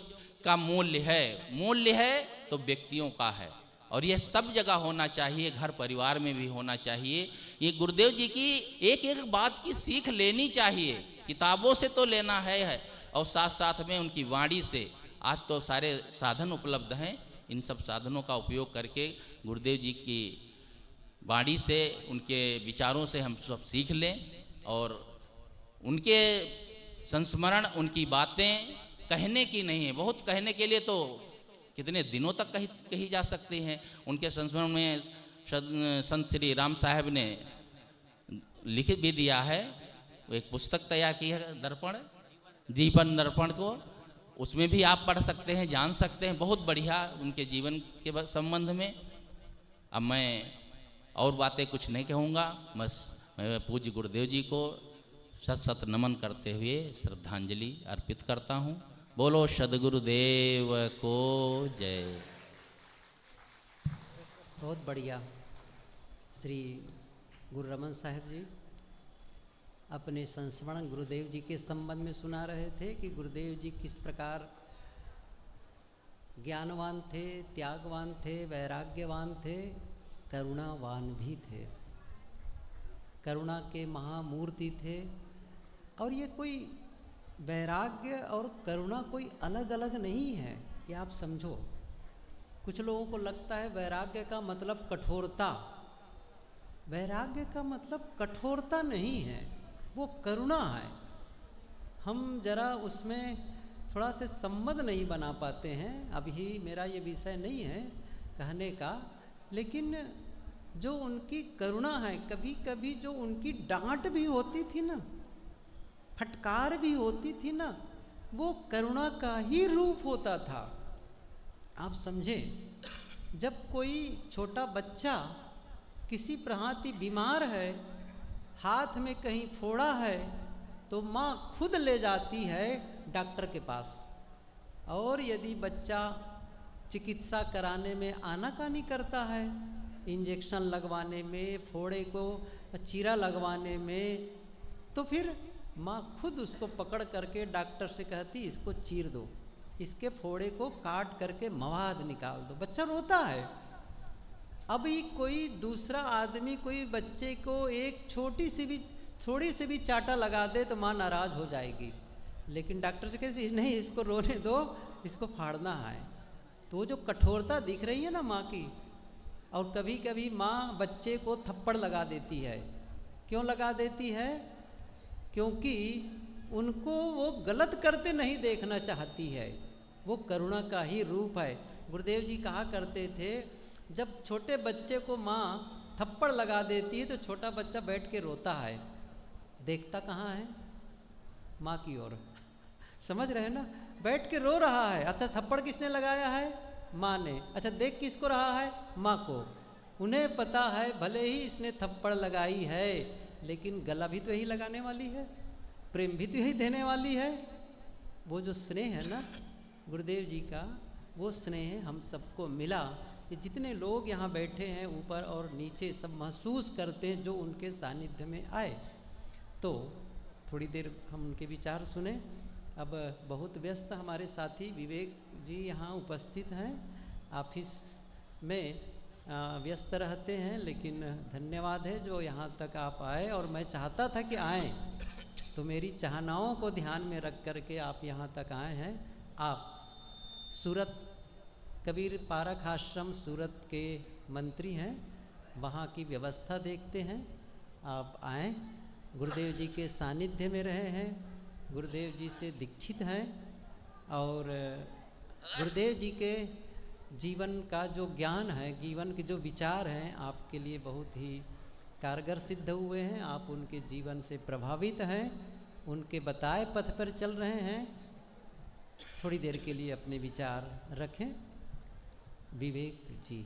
F: का मूल्य है। मूल्य है तो व्यक्तियों का है, और यह सब जगह होना चाहिए, घर परिवार में भी होना चाहिए। ये गुरुदेव जी की एक एक बात की सीख लेनी चाहिए। किताबों से तो लेना है और साथ साथ में उनकी वाणी से। आज तो सारे साधन उपलब्ध हैं, इन सब साधनों का उपयोग करके गुरुदेव जी की वाणी से, उनके विचारों से हम सब सीख लें, और उनके संस्मरण, उनकी बातें कहने की नहीं है, बहुत कहने के लिए तो कितने दिनों तक कही जा सकती हैं। उनके संस्मरण में संत श्री राम साहब ने लिख भी दिया है, एक पुस्तक तैयार की है, दर्पण, जीवन दर्पण को, उसमें भी आप पढ़ सकते हैं, जान सकते हैं, बहुत बढ़िया उनके जीवन के संबंध में। अब मैं और बातें कुछ नहीं कहूँगा, बस मैं पूज्य गुरुदेव जी को सत सत नमन करते हुए श्रद्धांजलि अर्पित करता हूँ। बोलो सद्गुरुदेव को जय।
B: बहुत बढ़िया। श्री गुरु रमन साहब जी अपने संस्मरण गुरुदेव जी के संबंध में सुना रहे थे कि गुरुदेव जी किस प्रकार ज्ञानवान थे, त्यागवान थे, वैराग्यवान थे, करुणावान भी थे, करुणा के महामूर्ति थे। और ये कोई वैराग्य और करुणा कोई अलग अलग नहीं है, ये आप समझो। कुछ लोगों को लगता है वैराग्य का मतलब कठोरता। वैराग्य का मतलब कठोरता नहीं है, वो करुणा है। हम जरा उसमें थोड़ा से संबंध नहीं बना पाते हैं। अभी मेरा ये विषय नहीं है कहने का, लेकिन जो उनकी करुणा है, कभी कभी जो उनकी डांट भी होती थी ना, फटकार भी होती थी ना, वो करुणा का ही रूप होता था। आप समझे, जब कोई छोटा बच्चा किसी प्रभांति बीमार है, हाथ में कहीं फोड़ा है, तो माँ खुद ले जाती है डॉक्टर के पास। और यदि बच्चा चिकित्सा कराने में आनाकानी करता है, इंजेक्शन लगवाने में, फोड़े को चीरा लगवाने में, तो फिर माँ खुद उसको पकड़ करके डॉक्टर से कहती इसको चीर दो, इसके फोड़े को काट करके मवाद निकाल दो। बच्चा रोता है। अभी कोई दूसरा आदमी कोई बच्चे को एक थोड़ी सी भी चाटा लगा दे तो माँ नाराज हो जाएगी, लेकिन डॉक्टर से कहती नहीं, इसको रोने दो, इसको फाड़ना है। तो वो जो कठोरता दिख रही है ना माँ की, और कभी कभी माँ बच्चे को थप्पड़ लगा देती है। क्यों लगा देती है? क्योंकि उनको वो गलत करते नहीं देखना चाहती है। वो करुणा का ही रूप है। गुरुदेव जी कहा करते थे, जब छोटे बच्चे को माँ थप्पड़ लगा देती है तो छोटा बच्चा बैठ के रोता है, देखता कहाँ है? माँ की ओर। समझ रहे हैं ना? बैठ के रो रहा है। अच्छा, थप्पड़ किसने लगाया है? माँ ने। अच्छा, देख किसको रहा है? माँ को। उन्हें पता है भले ही इसने थप्पड़ लगाई है, लेकिन गला भी तो यही लगाने वाली है, प्रेम भी तो यही देने वाली है। वो जो स्नेह है ना गुरुदेव जी का, वो स्नेह हम सबको मिला। ये जितने लोग यहाँ बैठे हैं ऊपर और नीचे, सब महसूस करते हैं जो उनके सानिध्य में आए। तो थोड़ी देर हम उनके विचार सुने। अब बहुत व्यस्त हमारे साथी विवेक जी यहाँ उपस्थित हैं, ऑफिस में व्यस्त रहते हैं, लेकिन धन्यवाद है जो यहाँ तक आप आए। और मैं चाहता था कि आएँ, तो मेरी चाहनाओं को ध्यान में रख करके आप यहाँ तक आए हैं। आप सूरत कबीर पारक आश्रम सूरत के मंत्री हैं, वहाँ की व्यवस्था देखते हैं। आप आएँ, गुरुदेव जी के सानिध्य में रहे हैं, गुरुदेव जी से दीक्षित हैं, और गुरुदेव जी के जीवन का जो ज्ञान है, जीवन के जो विचार हैं, आपके लिए बहुत ही कारगर सिद्ध हुए हैं। आप उनके जीवन से प्रभावित हैं, उनके बताए पथ पर चल रहे हैं। थोड़ी देर के लिए अपने विचार रखें। विवेक जी।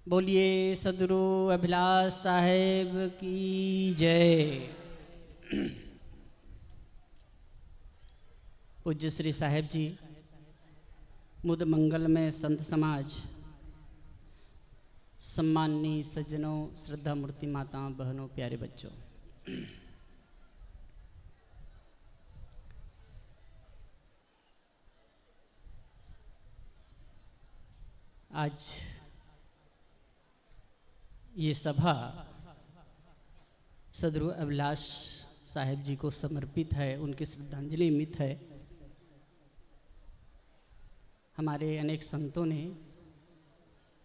G: बोलिए सदगुरु अभिलाष साहेब की जय। पूज्य श्री साहेब जी, मुद मंगल में संत समाज, सम्माननीय सज्जनों, श्रद्धा मूर्ति माताओं, बहनों, प्यारे बच्चों, आज ये सभा सदगुरु अभिलाष साहेब जी को समर्पित है, उनकी श्रद्धांजलि मित है। हमारे अनेक संतों ने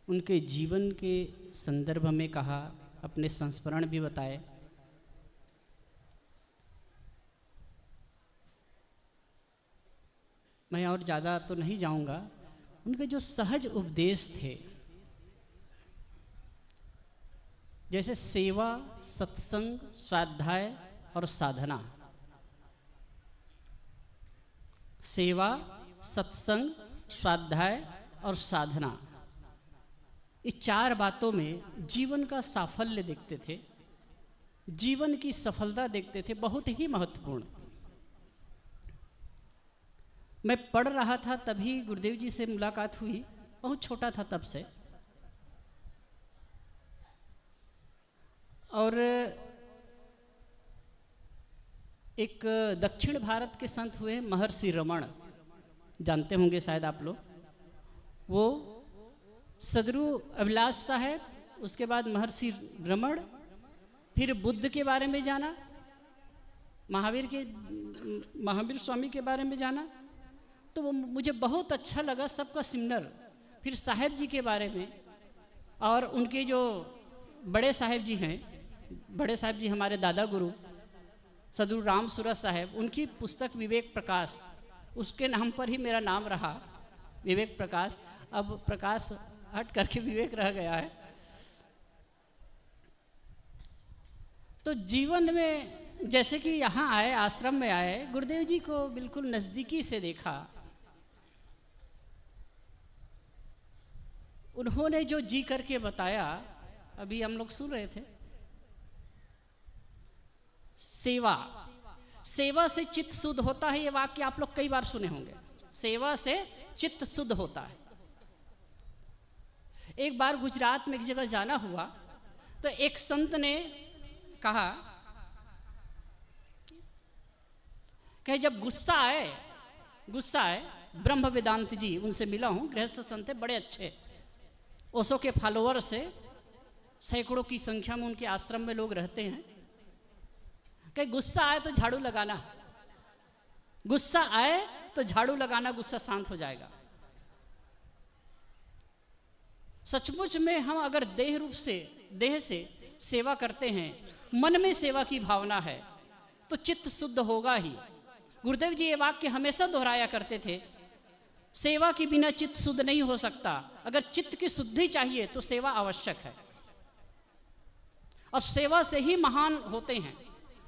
G: उनके जीवन के संदर्भ में कहा, अपने संस्मरण भी बताए। मैं और ज़्यादा तो नहीं जाऊंगा। उनके जो सहज उपदेश थे, जैसे सेवा, सत्संग, स्वाध्याय और साधना। सेवा, सत्संग, स्वाध्याय और साधना, ये चार बातों में जीवन का साफल्य देखते थे, जीवन की सफलता देखते थे, बहुत ही महत्वपूर्ण। मैं पढ़ रहा था तभी गुरुदेव जी से मुलाकात हुई, बहुत छोटा था तब से। और एक दक्षिण भारत के संत हुए महर्षि रमण, जानते होंगे शायद आप लोग। वो सदगुरु अभिलाष साहब, उसके बाद महर्षि रमण, फिर बुद्ध के बारे में जाना, महावीर स्वामी के बारे में जाना। तो वो मुझे बहुत अच्छा लगा, सबका सिमिलर। फिर साहेब जी के बारे में, और उनके जो बड़े साहेब जी हैं, बड़े साहेब जी हमारे दादा गुरु सदगुरु राम सूरत साहेब, उनकी पुस्तक विवेक प्रकाश, उसके नाम पर ही मेरा नाम रहा, विवेक प्रकाश। अब प्रकाश हट करके विवेक रह गया है। तो जीवन में जैसे कि यहाँ आए, आश्रम में आए, गुरुदेव जी को बिल्कुल नज़दीकी से देखा। उन्होंने जो जी करके बताया, अभी हम लोग सुन रहे थे, सेवा, सेवा से चित्त शुद्ध होता है। ये वाक्य आप लोग कई बार सुने होंगे, सेवा से चित्त शुद्ध होता है। एक बार गुजरात में एक जगह जाना हुआ, तो एक संत ने कहा कि जब गुस्सा आए, ब्रह्म वेदांत जी, उनसे मिला हूँ, गृहस्थ संत है, बड़े अच्छे, ओशो के फॉलोअर से सैकड़ों की संख्या में उनके आश्रम में लोग रहते हैं। कि गुस्सा आए तो झाड़ू लगाना, गुस्सा आए तो झाड़ू लगाना, गुस्सा शांत हो जाएगा। सचमुच में हम अगर देह से सेवा करते हैं, मन में सेवा की भावना है, तो चित्त शुद्ध होगा ही। गुरुदेव जी ये वाक्य हमेशा दोहराया करते थे, सेवा के बिना चित्त शुद्ध नहीं हो सकता। अगर चित्त की शुद्धि चाहिए तो सेवा आवश्यक है, और सेवा से ही महान होते हैं।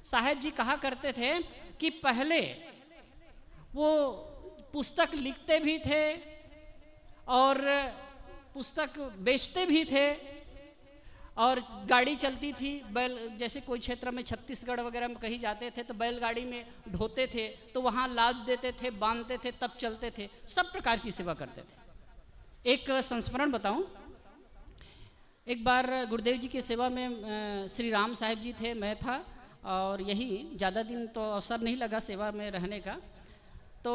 G: साहेब जी कहा करते थे कि पहले वो पुस्तक लिखते भी थे और पुस्तक बेचते भी थे, और गाड़ी चलती थी बैल, जैसे कोई क्षेत्र में छत्तीसगढ़ वगैरह में कहीं जाते थे तो बैलगाड़ी में ढोते थे, तो वहाँ लाद देते थे, बांधते थे, तब चलते थे, सब प्रकार की सेवा करते थे। एक संस्मरण बताऊं, एक बार गुरुदेव जी की सेवा में श्री राम साहिब जी थे, मैं था, और यही ज़्यादा दिन तो अवसर नहीं लगा सेवा में रहने का। तो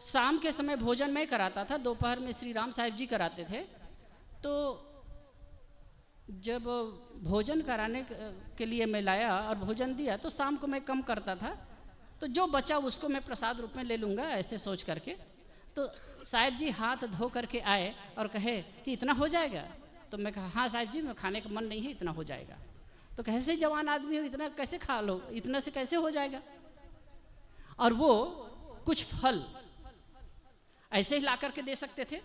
G: शाम के समय भोजन मैं कराता था, दोपहर में श्री राम साहिब जी कराते थे। तो जब भोजन कराने के लिए मैं लाया और भोजन दिया, तो शाम को मैं कम करता था, तो जो बचा उसको मैं प्रसाद रूप में ले लूँगा, ऐसे सोच करके। तो साहिब जी हाथ धो करके आए और कहे कि इतना हो जाएगा? तो मैं कहा हाँ साहिब जी, मैं खाने का मन नहीं है, इतना हो जाएगा। तो कैसे जवान आदमी हो, इतना कैसे खा लो, इतना से कैसे हो जाएगा? और वो कुछ फल ऐसे ही ला करके दे सकते थे,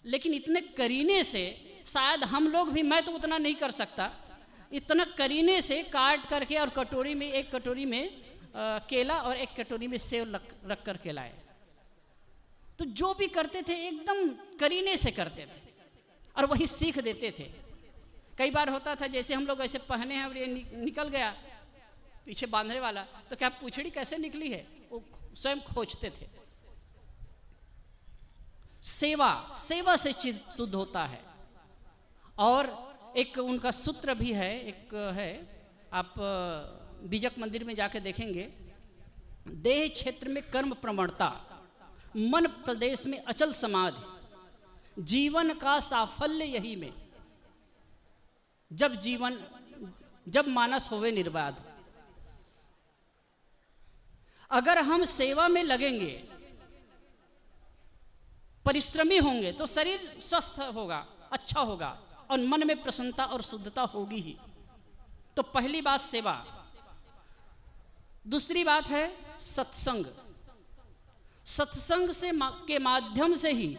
G: लेकिन इतने करीने से शायद हम लोग भी, मैं तो उतना नहीं कर सकता, इतना करीने से काट करके और कटोरी में, एक कटोरी में केला और एक कटोरी में सेव रख करके लाए। तो जो भी करते थे एकदम करीने से करते थे और वही सीख देते थे। कई बार होता था जैसे हम लोग ऐसे पहने हैं और ये निकल गया पीछे बांधने वाला, तो क्या पूछड़ी कैसे निकली है, वो स्वयं खोजते थे। सेवा से चीज शुद्ध होता है। और एक उनका सूत्र भी है, एक है, आप बीजक मंदिर में जाके देखेंगे, देह क्षेत्र में कर्म प्रवणता, मन प्रदेश में अचल समाधि, जीवन का साफल्य यही में, जब मानस होवे निर्बाध। अगर हम सेवा में लगेंगे, परिश्रमी होंगे, तो शरीर स्वस्थ होगा, अच्छा होगा, और मन में प्रसन्नता और शुद्धता होगी ही। तो पहली बात सेवा। दूसरी बात है सत्संग। सत्संग के माध्यम से ही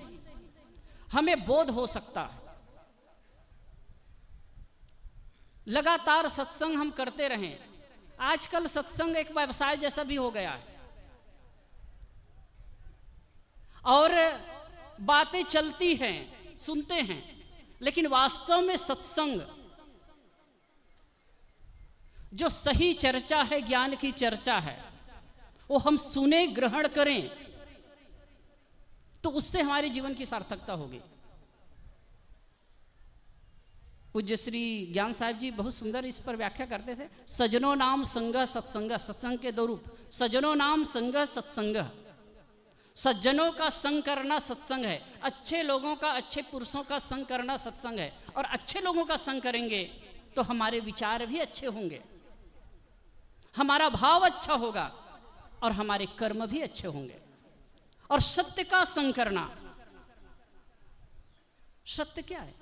G: हमें बोध हो सकता है। लगातार सत्संग हम करते रहें। आजकल सत्संग एक व्यवसाय जैसा भी हो गया है, और बातें चलती हैं, सुनते हैं, लेकिन वास्तव में सत्संग जो सही चर्चा है, ज्ञान की चर्चा है, वो हम सुने, ग्रहण करें, तो उससे हमारे जीवन की सार्थकता होगी। पूज्य श्री ज्ञान साहिब जी बहुत सुंदर इस पर व्याख्या करते थे। सजनों नाम संग सत्संग, सत्संग के दो रूप, सजनों नाम संग सत्संग। सज्जनों का संग करना सत्संग है, अच्छे लोगों का, अच्छे पुरुषों का संग करना सत्संग है। और अच्छे लोगों का संग करेंगे तो हमारे विचार भी अच्छे होंगे, हमारा भाव अच्छा होगा और हमारे कर्म भी अच्छे होंगे। और सत्य का संग करना, सत्य क्या है?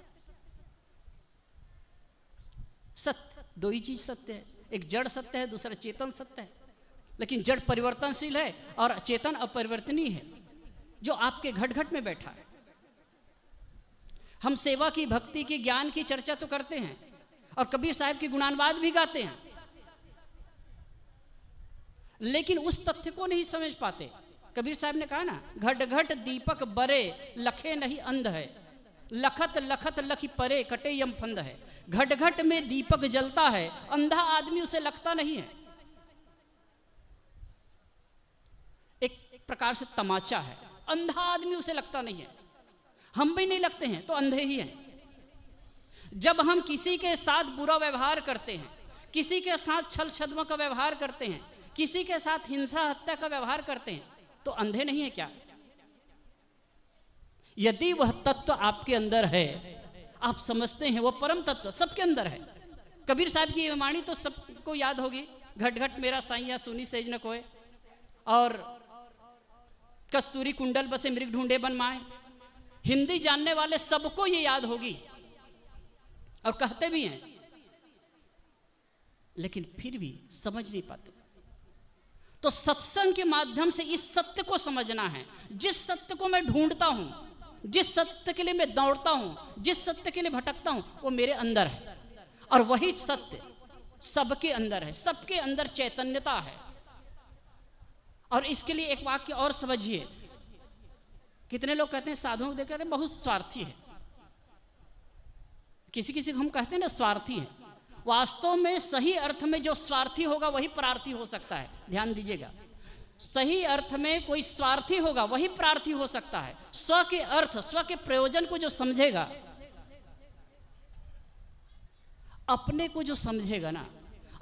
G: सत्य दो ही चीज सत्य है, एक जड़ सत्य है, दूसरा चेतन सत्य है। लेकिन जड़ परिवर्तनशील है और चेतन अपरिवर्तनीय है, जो आपके घट घट में बैठा है। हम सेवा की, भक्ति की, ज्ञान की चर्चा तो करते हैं और कबीर साहब की गुणानुवाद भी गाते हैं, लेकिन उस तथ्य को नहीं समझ पाते। कबीर साहब ने कहा ना, घट घट दीपक बरे लखे नहीं अंध है, लखत लखत लखी परे कटे यम फंद है। घट घट में दीपक जलता है, अंधा आदमी उसे लगता नहीं है। एक प्रकार से तमाचा है, अंधा आदमी उसे लगता नहीं है। हम भी नहीं लगते हैं तो अंधे ही हैं। जब हम किसी के साथ बुरा व्यवहार करते हैं, किसी के साथ छल छद्म का व्यवहार करते हैं, किसी के साथ हिंसा हत्या का व्यवहार करते हैं, तो अंधे नहीं है क्या? यदि वह तत्व आपके अंदर है, आप समझते हैं, वो परम तत्व सबके अंदर है। कबीर साहब की ये वाणी तो सबको याद होगी, घट घट मेरा साइया सुनी सेज न कोय, और कस्तूरी कुंडल बसे मृग ढूंढे बन माए। हिंदी जानने वाले सबको ये याद होगी और कहते भी हैं, लेकिन फिर भी समझ नहीं पाते। तो सत्संग के माध्यम से इस सत्य को समझना है। जिस सत्य को मैं ढूंढता हूं, जिस सत्य के लिए मैं दौड़ता हूं, जिस सत्य के लिए भटकता हूं, वो मेरे अंदर है और वही सत्य सबके अंदर है। सबके अंदर चैतन्यता है। और इसके लिए एक वाक्य और समझिए। कितने लोग कहते हैं साधुओं को देखकर बहुत स्वार्थी है, किसी किसी को हम कहते हैं ना स्वार्थी है। वास्तव में सही अर्थ में जो स्वार्थी होगा वही प्रार्थी हो सकता है। ध्यान दीजिएगा, सही अर्थ में कोई स्वार्थी होगा वही प्रार्थी हो सकता है। स्व के अर्थ, स्व के प्रयोजन को जो समझेगा, अपने को जो समझेगा ना,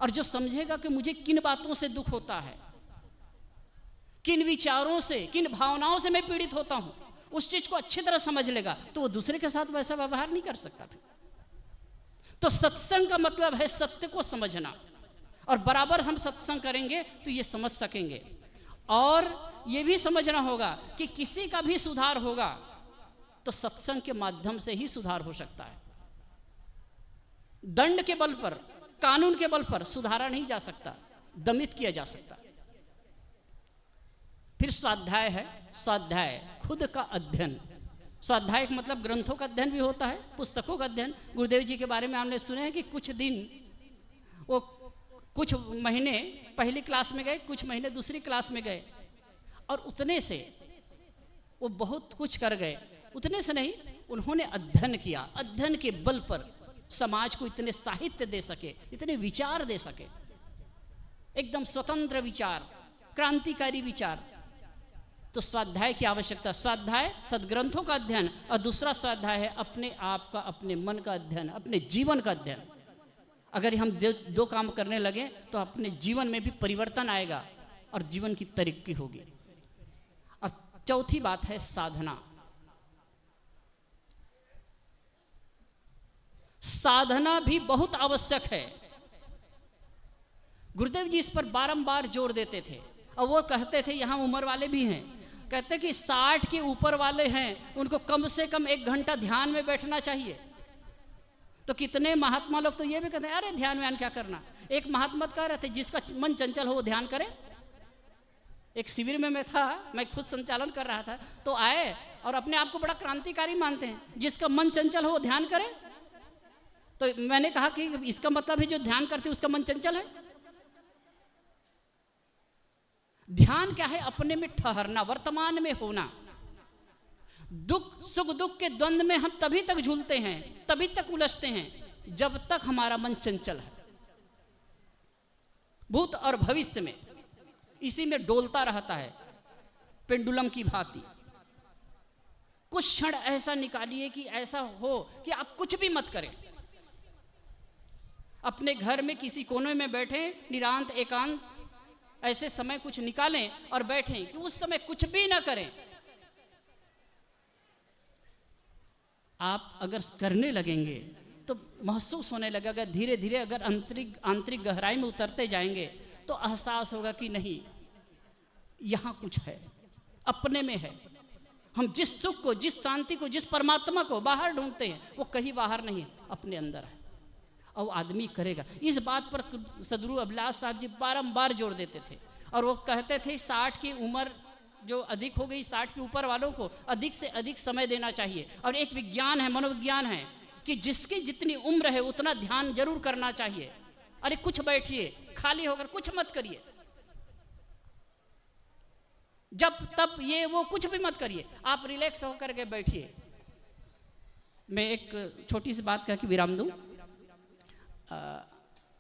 G: और जो समझेगा कि मुझे किन बातों से दुख होता है, किन विचारों से, किन भावनाओं से मैं पीड़ित होता हूं, उस चीज को अच्छी तरह समझ लेगा तो वो दूसरे के साथ वैसा व्यवहार नहीं कर सकता। तो सत्संग का मतलब है सत्य को समझना, और बराबर हम सत्संग करेंगे तो ये समझ सकेंगे। और ये भी समझना होगा कि किसी का भी सुधार होगा तो सत्संग के माध्यम से ही सुधार हो सकता है। दंड के बल पर, कानून के बल पर सुधारा नहीं जा सकता, दमित किया जा सकता। फिर स्वाध्याय है। स्वाध्याय खुद का अध्ययन। स्वाध्याय का मतलब ग्रंथों का अध्ययन भी होता है, पुस्तकों का अध्ययन। गुरुदेव जी के बारे में हमने सुने हैं कि कुछ दिन वो कुछ महीने पहली क्लास में गए, कुछ महीने दूसरी क्लास में गए, और उतने से वो बहुत कुछ कर गए। उतने से नहीं, उन्होंने अध्ययन किया। अध्ययन के बल पर समाज को इतने साहित्य दे सके, इतने विचार दे सके, एकदम स्वतंत्र विचार, क्रांतिकारी विचार। तो स्वाध्याय की आवश्यकता। स्वाध्याय सदग्रंथों का अध्ययन, और दूसरा स्वाध्याय है अपने आप का, अपने मन का अध्ययन, अपने जीवन का अध्ययन। अगर हम दो काम करने लगे तो अपने जीवन में भी परिवर्तन आएगा और जीवन की तरक्की होगी। और चौथी बात है साधना। साधना भी बहुत आवश्यक है। गुरुदेव जी इस पर बारंबार जोर देते थे, और वो कहते थे, यहां उम्र वाले भी हैं, कहते कि 60 के ऊपर वाले हैं, उनको कम से कम 1 घंटा ध्यान में बैठना चाहिए। तो कितने महात्मा लोग तो ये भी कहते हैं, अरे ध्यान व्यान क्या करना। एक महात्मा कह रहे थे, जिसका मन चंचल हो वो ध्यान करे। एक शिविर में मैं था, मैं खुद संचालन कर रहा था, तो आए और अपने आप को बड़ा क्रांतिकारी मानते हैं, जिसका मन चंचल हो वो ध्यान करे। तो मैंने कहा कि इसका मतलब है जो ध्यान करते उसका मन चंचल है। ध्यान क्या है? अपने में ठहरना, वर्तमान में होना। दुख सुख दुख के द्वंद्व में हम तभी तक झूलते हैं, तभी तक उलझते हैं, जब तक हमारा मन चंचल है। भूत और भविष्य में इसी में डोलता रहता है, पेंडुलम की भांति। कुछ क्षण ऐसा निकालिए कि ऐसा हो कि आप कुछ भी मत करें। अपने घर में किसी कोने में बैठे, निरांत एकांत, ऐसे समय कुछ निकालें और बैठें कि उस समय कुछ भी ना करें। आप अगर करने लगेंगे तो महसूस होने लगेगा, धीरे धीरे अगर आंतरिक गहराई में उतरते जाएंगे तो एहसास होगा कि नहीं, यहाँ कुछ है, अपने में है। हम जिस सुख को, जिस शांति को, जिस परमात्मा को बाहर ढूंढते हैं वो कहीं बाहर नहीं है, अपने अंदर है। और आदमी करेगा। इस बात पर सदगुरु अभिलाष साहब जी बारंबार जोर देते थे और वो कहते थे 60 की उम्र जो अधिक हो गई, 60 के ऊपर वालों को अधिक से अधिक समय देना चाहिए। और एक विज्ञान है, मनोविज्ञान है कि जिसकी जितनी उम्र है उतना ध्यान जरूर करना चाहिए। अरे कुछ बैठिए, खाली होकर कुछ मत करिए, जब तब ये वो कुछ भी मत करिए, आप रिलैक्स होकर के बैठिए। मैं एक छोटी सी बात कह के विराम दूं।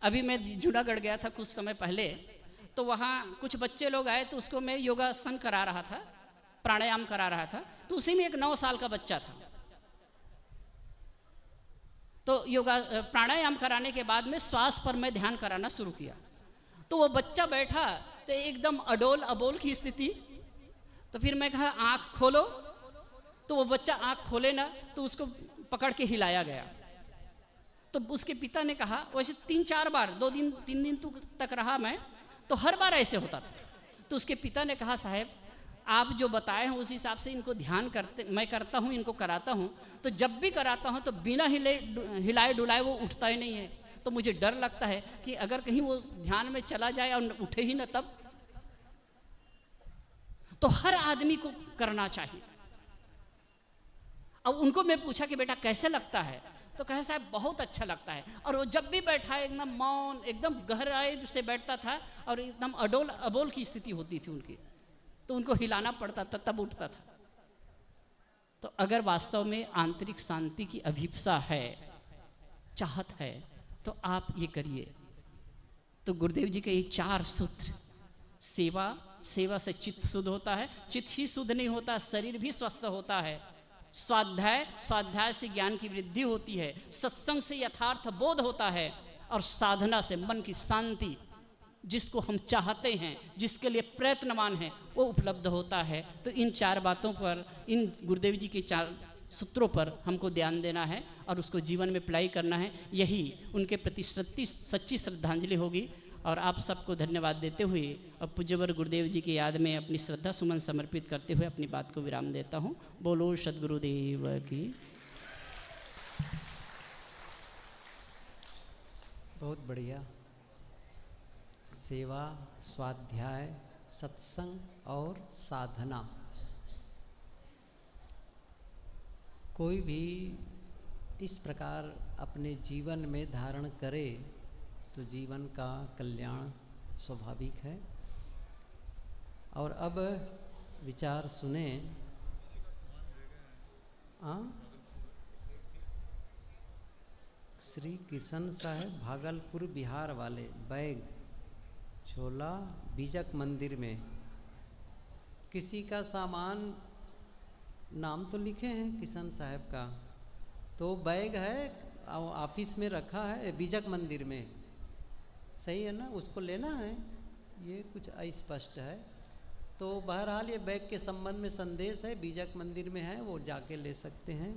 G: अभी मैं जूनागढ़ गया था कुछ समय पहले, तो वहाँ कुछ बच्चे लोग आए तो उसको मैं योगासन करा रहा था, प्राणायाम करा रहा था। तो उसी में एक 9 साल का बच्चा था। तो प्राणायाम कराने के बाद में श्वास पर मैं ध्यान कराना शुरू किया। तो वो बच्चा बैठा तो एकदम अडोल अबोल की स्थिति। तो फिर मैं कहा आँख खोलो, तो वो बच्चा आँख खोले ना, तो उसको पकड़ के हिलाया गया। तो उसके पिता ने कहा, वैसे 3-4 बार 2-3 दिन तक रहा मैं, तो हर बार ऐसे होता था। तो उसके पिता ने कहा साहब आप जो बताए हैं उस हिसाब से इनको ध्यान मैं करता हूँ, इनको कराता हूँ, तो जब भी कराता हूँ तो बिना हिलाए डुलाए वो उठता ही नहीं है। तो मुझे डर लगता है कि अगर कहीं वो ध्यान में चला जाए और उठे ही ना तब। तो हर आदमी को करना चाहिए। अब उनको मैं पूछा कि बेटा कैसे लगता है, तो कहे साहब बहुत अच्छा लगता है। और वो जब भी बैठा है एकदम मौन, एकदम गहराई से बैठता था और एकदम अडोल अबोल की स्थिति होती थी उनकी, तो उनको हिलाना पड़ता था तब उठता था। तो अगर वास्तव में आंतरिक शांति की अभिप्सा है, चाहत है, तो आप ये करिए। तो गुरुदेव जी के ये 4 सूत्र, सेवा से चित्त शुद्ध होता है, चित्त ही शुद्ध नहीं होता, शरीर भी स्वस्थ होता है। स्वाध्याय से ज्ञान की वृद्धि होती है, सत्संग से यथार्थ बोध होता है, और साधना से मन की शांति, जिसको हम चाहते हैं, जिसके लिए प्रयत्नवान हैं, वो उपलब्ध होता है। तो इन 4 बातों पर, इन गुरुदेव जी के 4 सूत्रों पर हमको ध्यान देना है और उसको जीवन में अप्लाई करना है। यही उनके प्रति सच्ची श्रद्धांजलि होगी। और आप सबको धन्यवाद देते हुए अब पूज्यवर गुरुदेव जी की याद में अपनी श्रद्धा सुमन समर्पित करते हुए अपनी बात को विराम देता हूँ। बोलो सद्गुरुदेव की।
B: बहुत बढ़िया। सेवा, स्वाध्याय, सत्संग और साधना, कोई भी इस प्रकार अपने जीवन में धारण करे तो जीवन का कल्याण स्वाभाविक है। और अब विचार सुने। श्री किशन साहब भागलपुर बिहार वाले, बैग झोला बीजक मंदिर में, किसी का सामान, नाम तो लिखे हैं किशन साहब का, तो बैग है ऑफिस में रखा है बीजक मंदिर में, सही है ना, उसको लेना है, ये कुछ अस्पष्ट है। तो बहरहाल ये बैग के संबंध में संदेश है, बीजक मंदिर में है, वो जाके ले सकते हैं।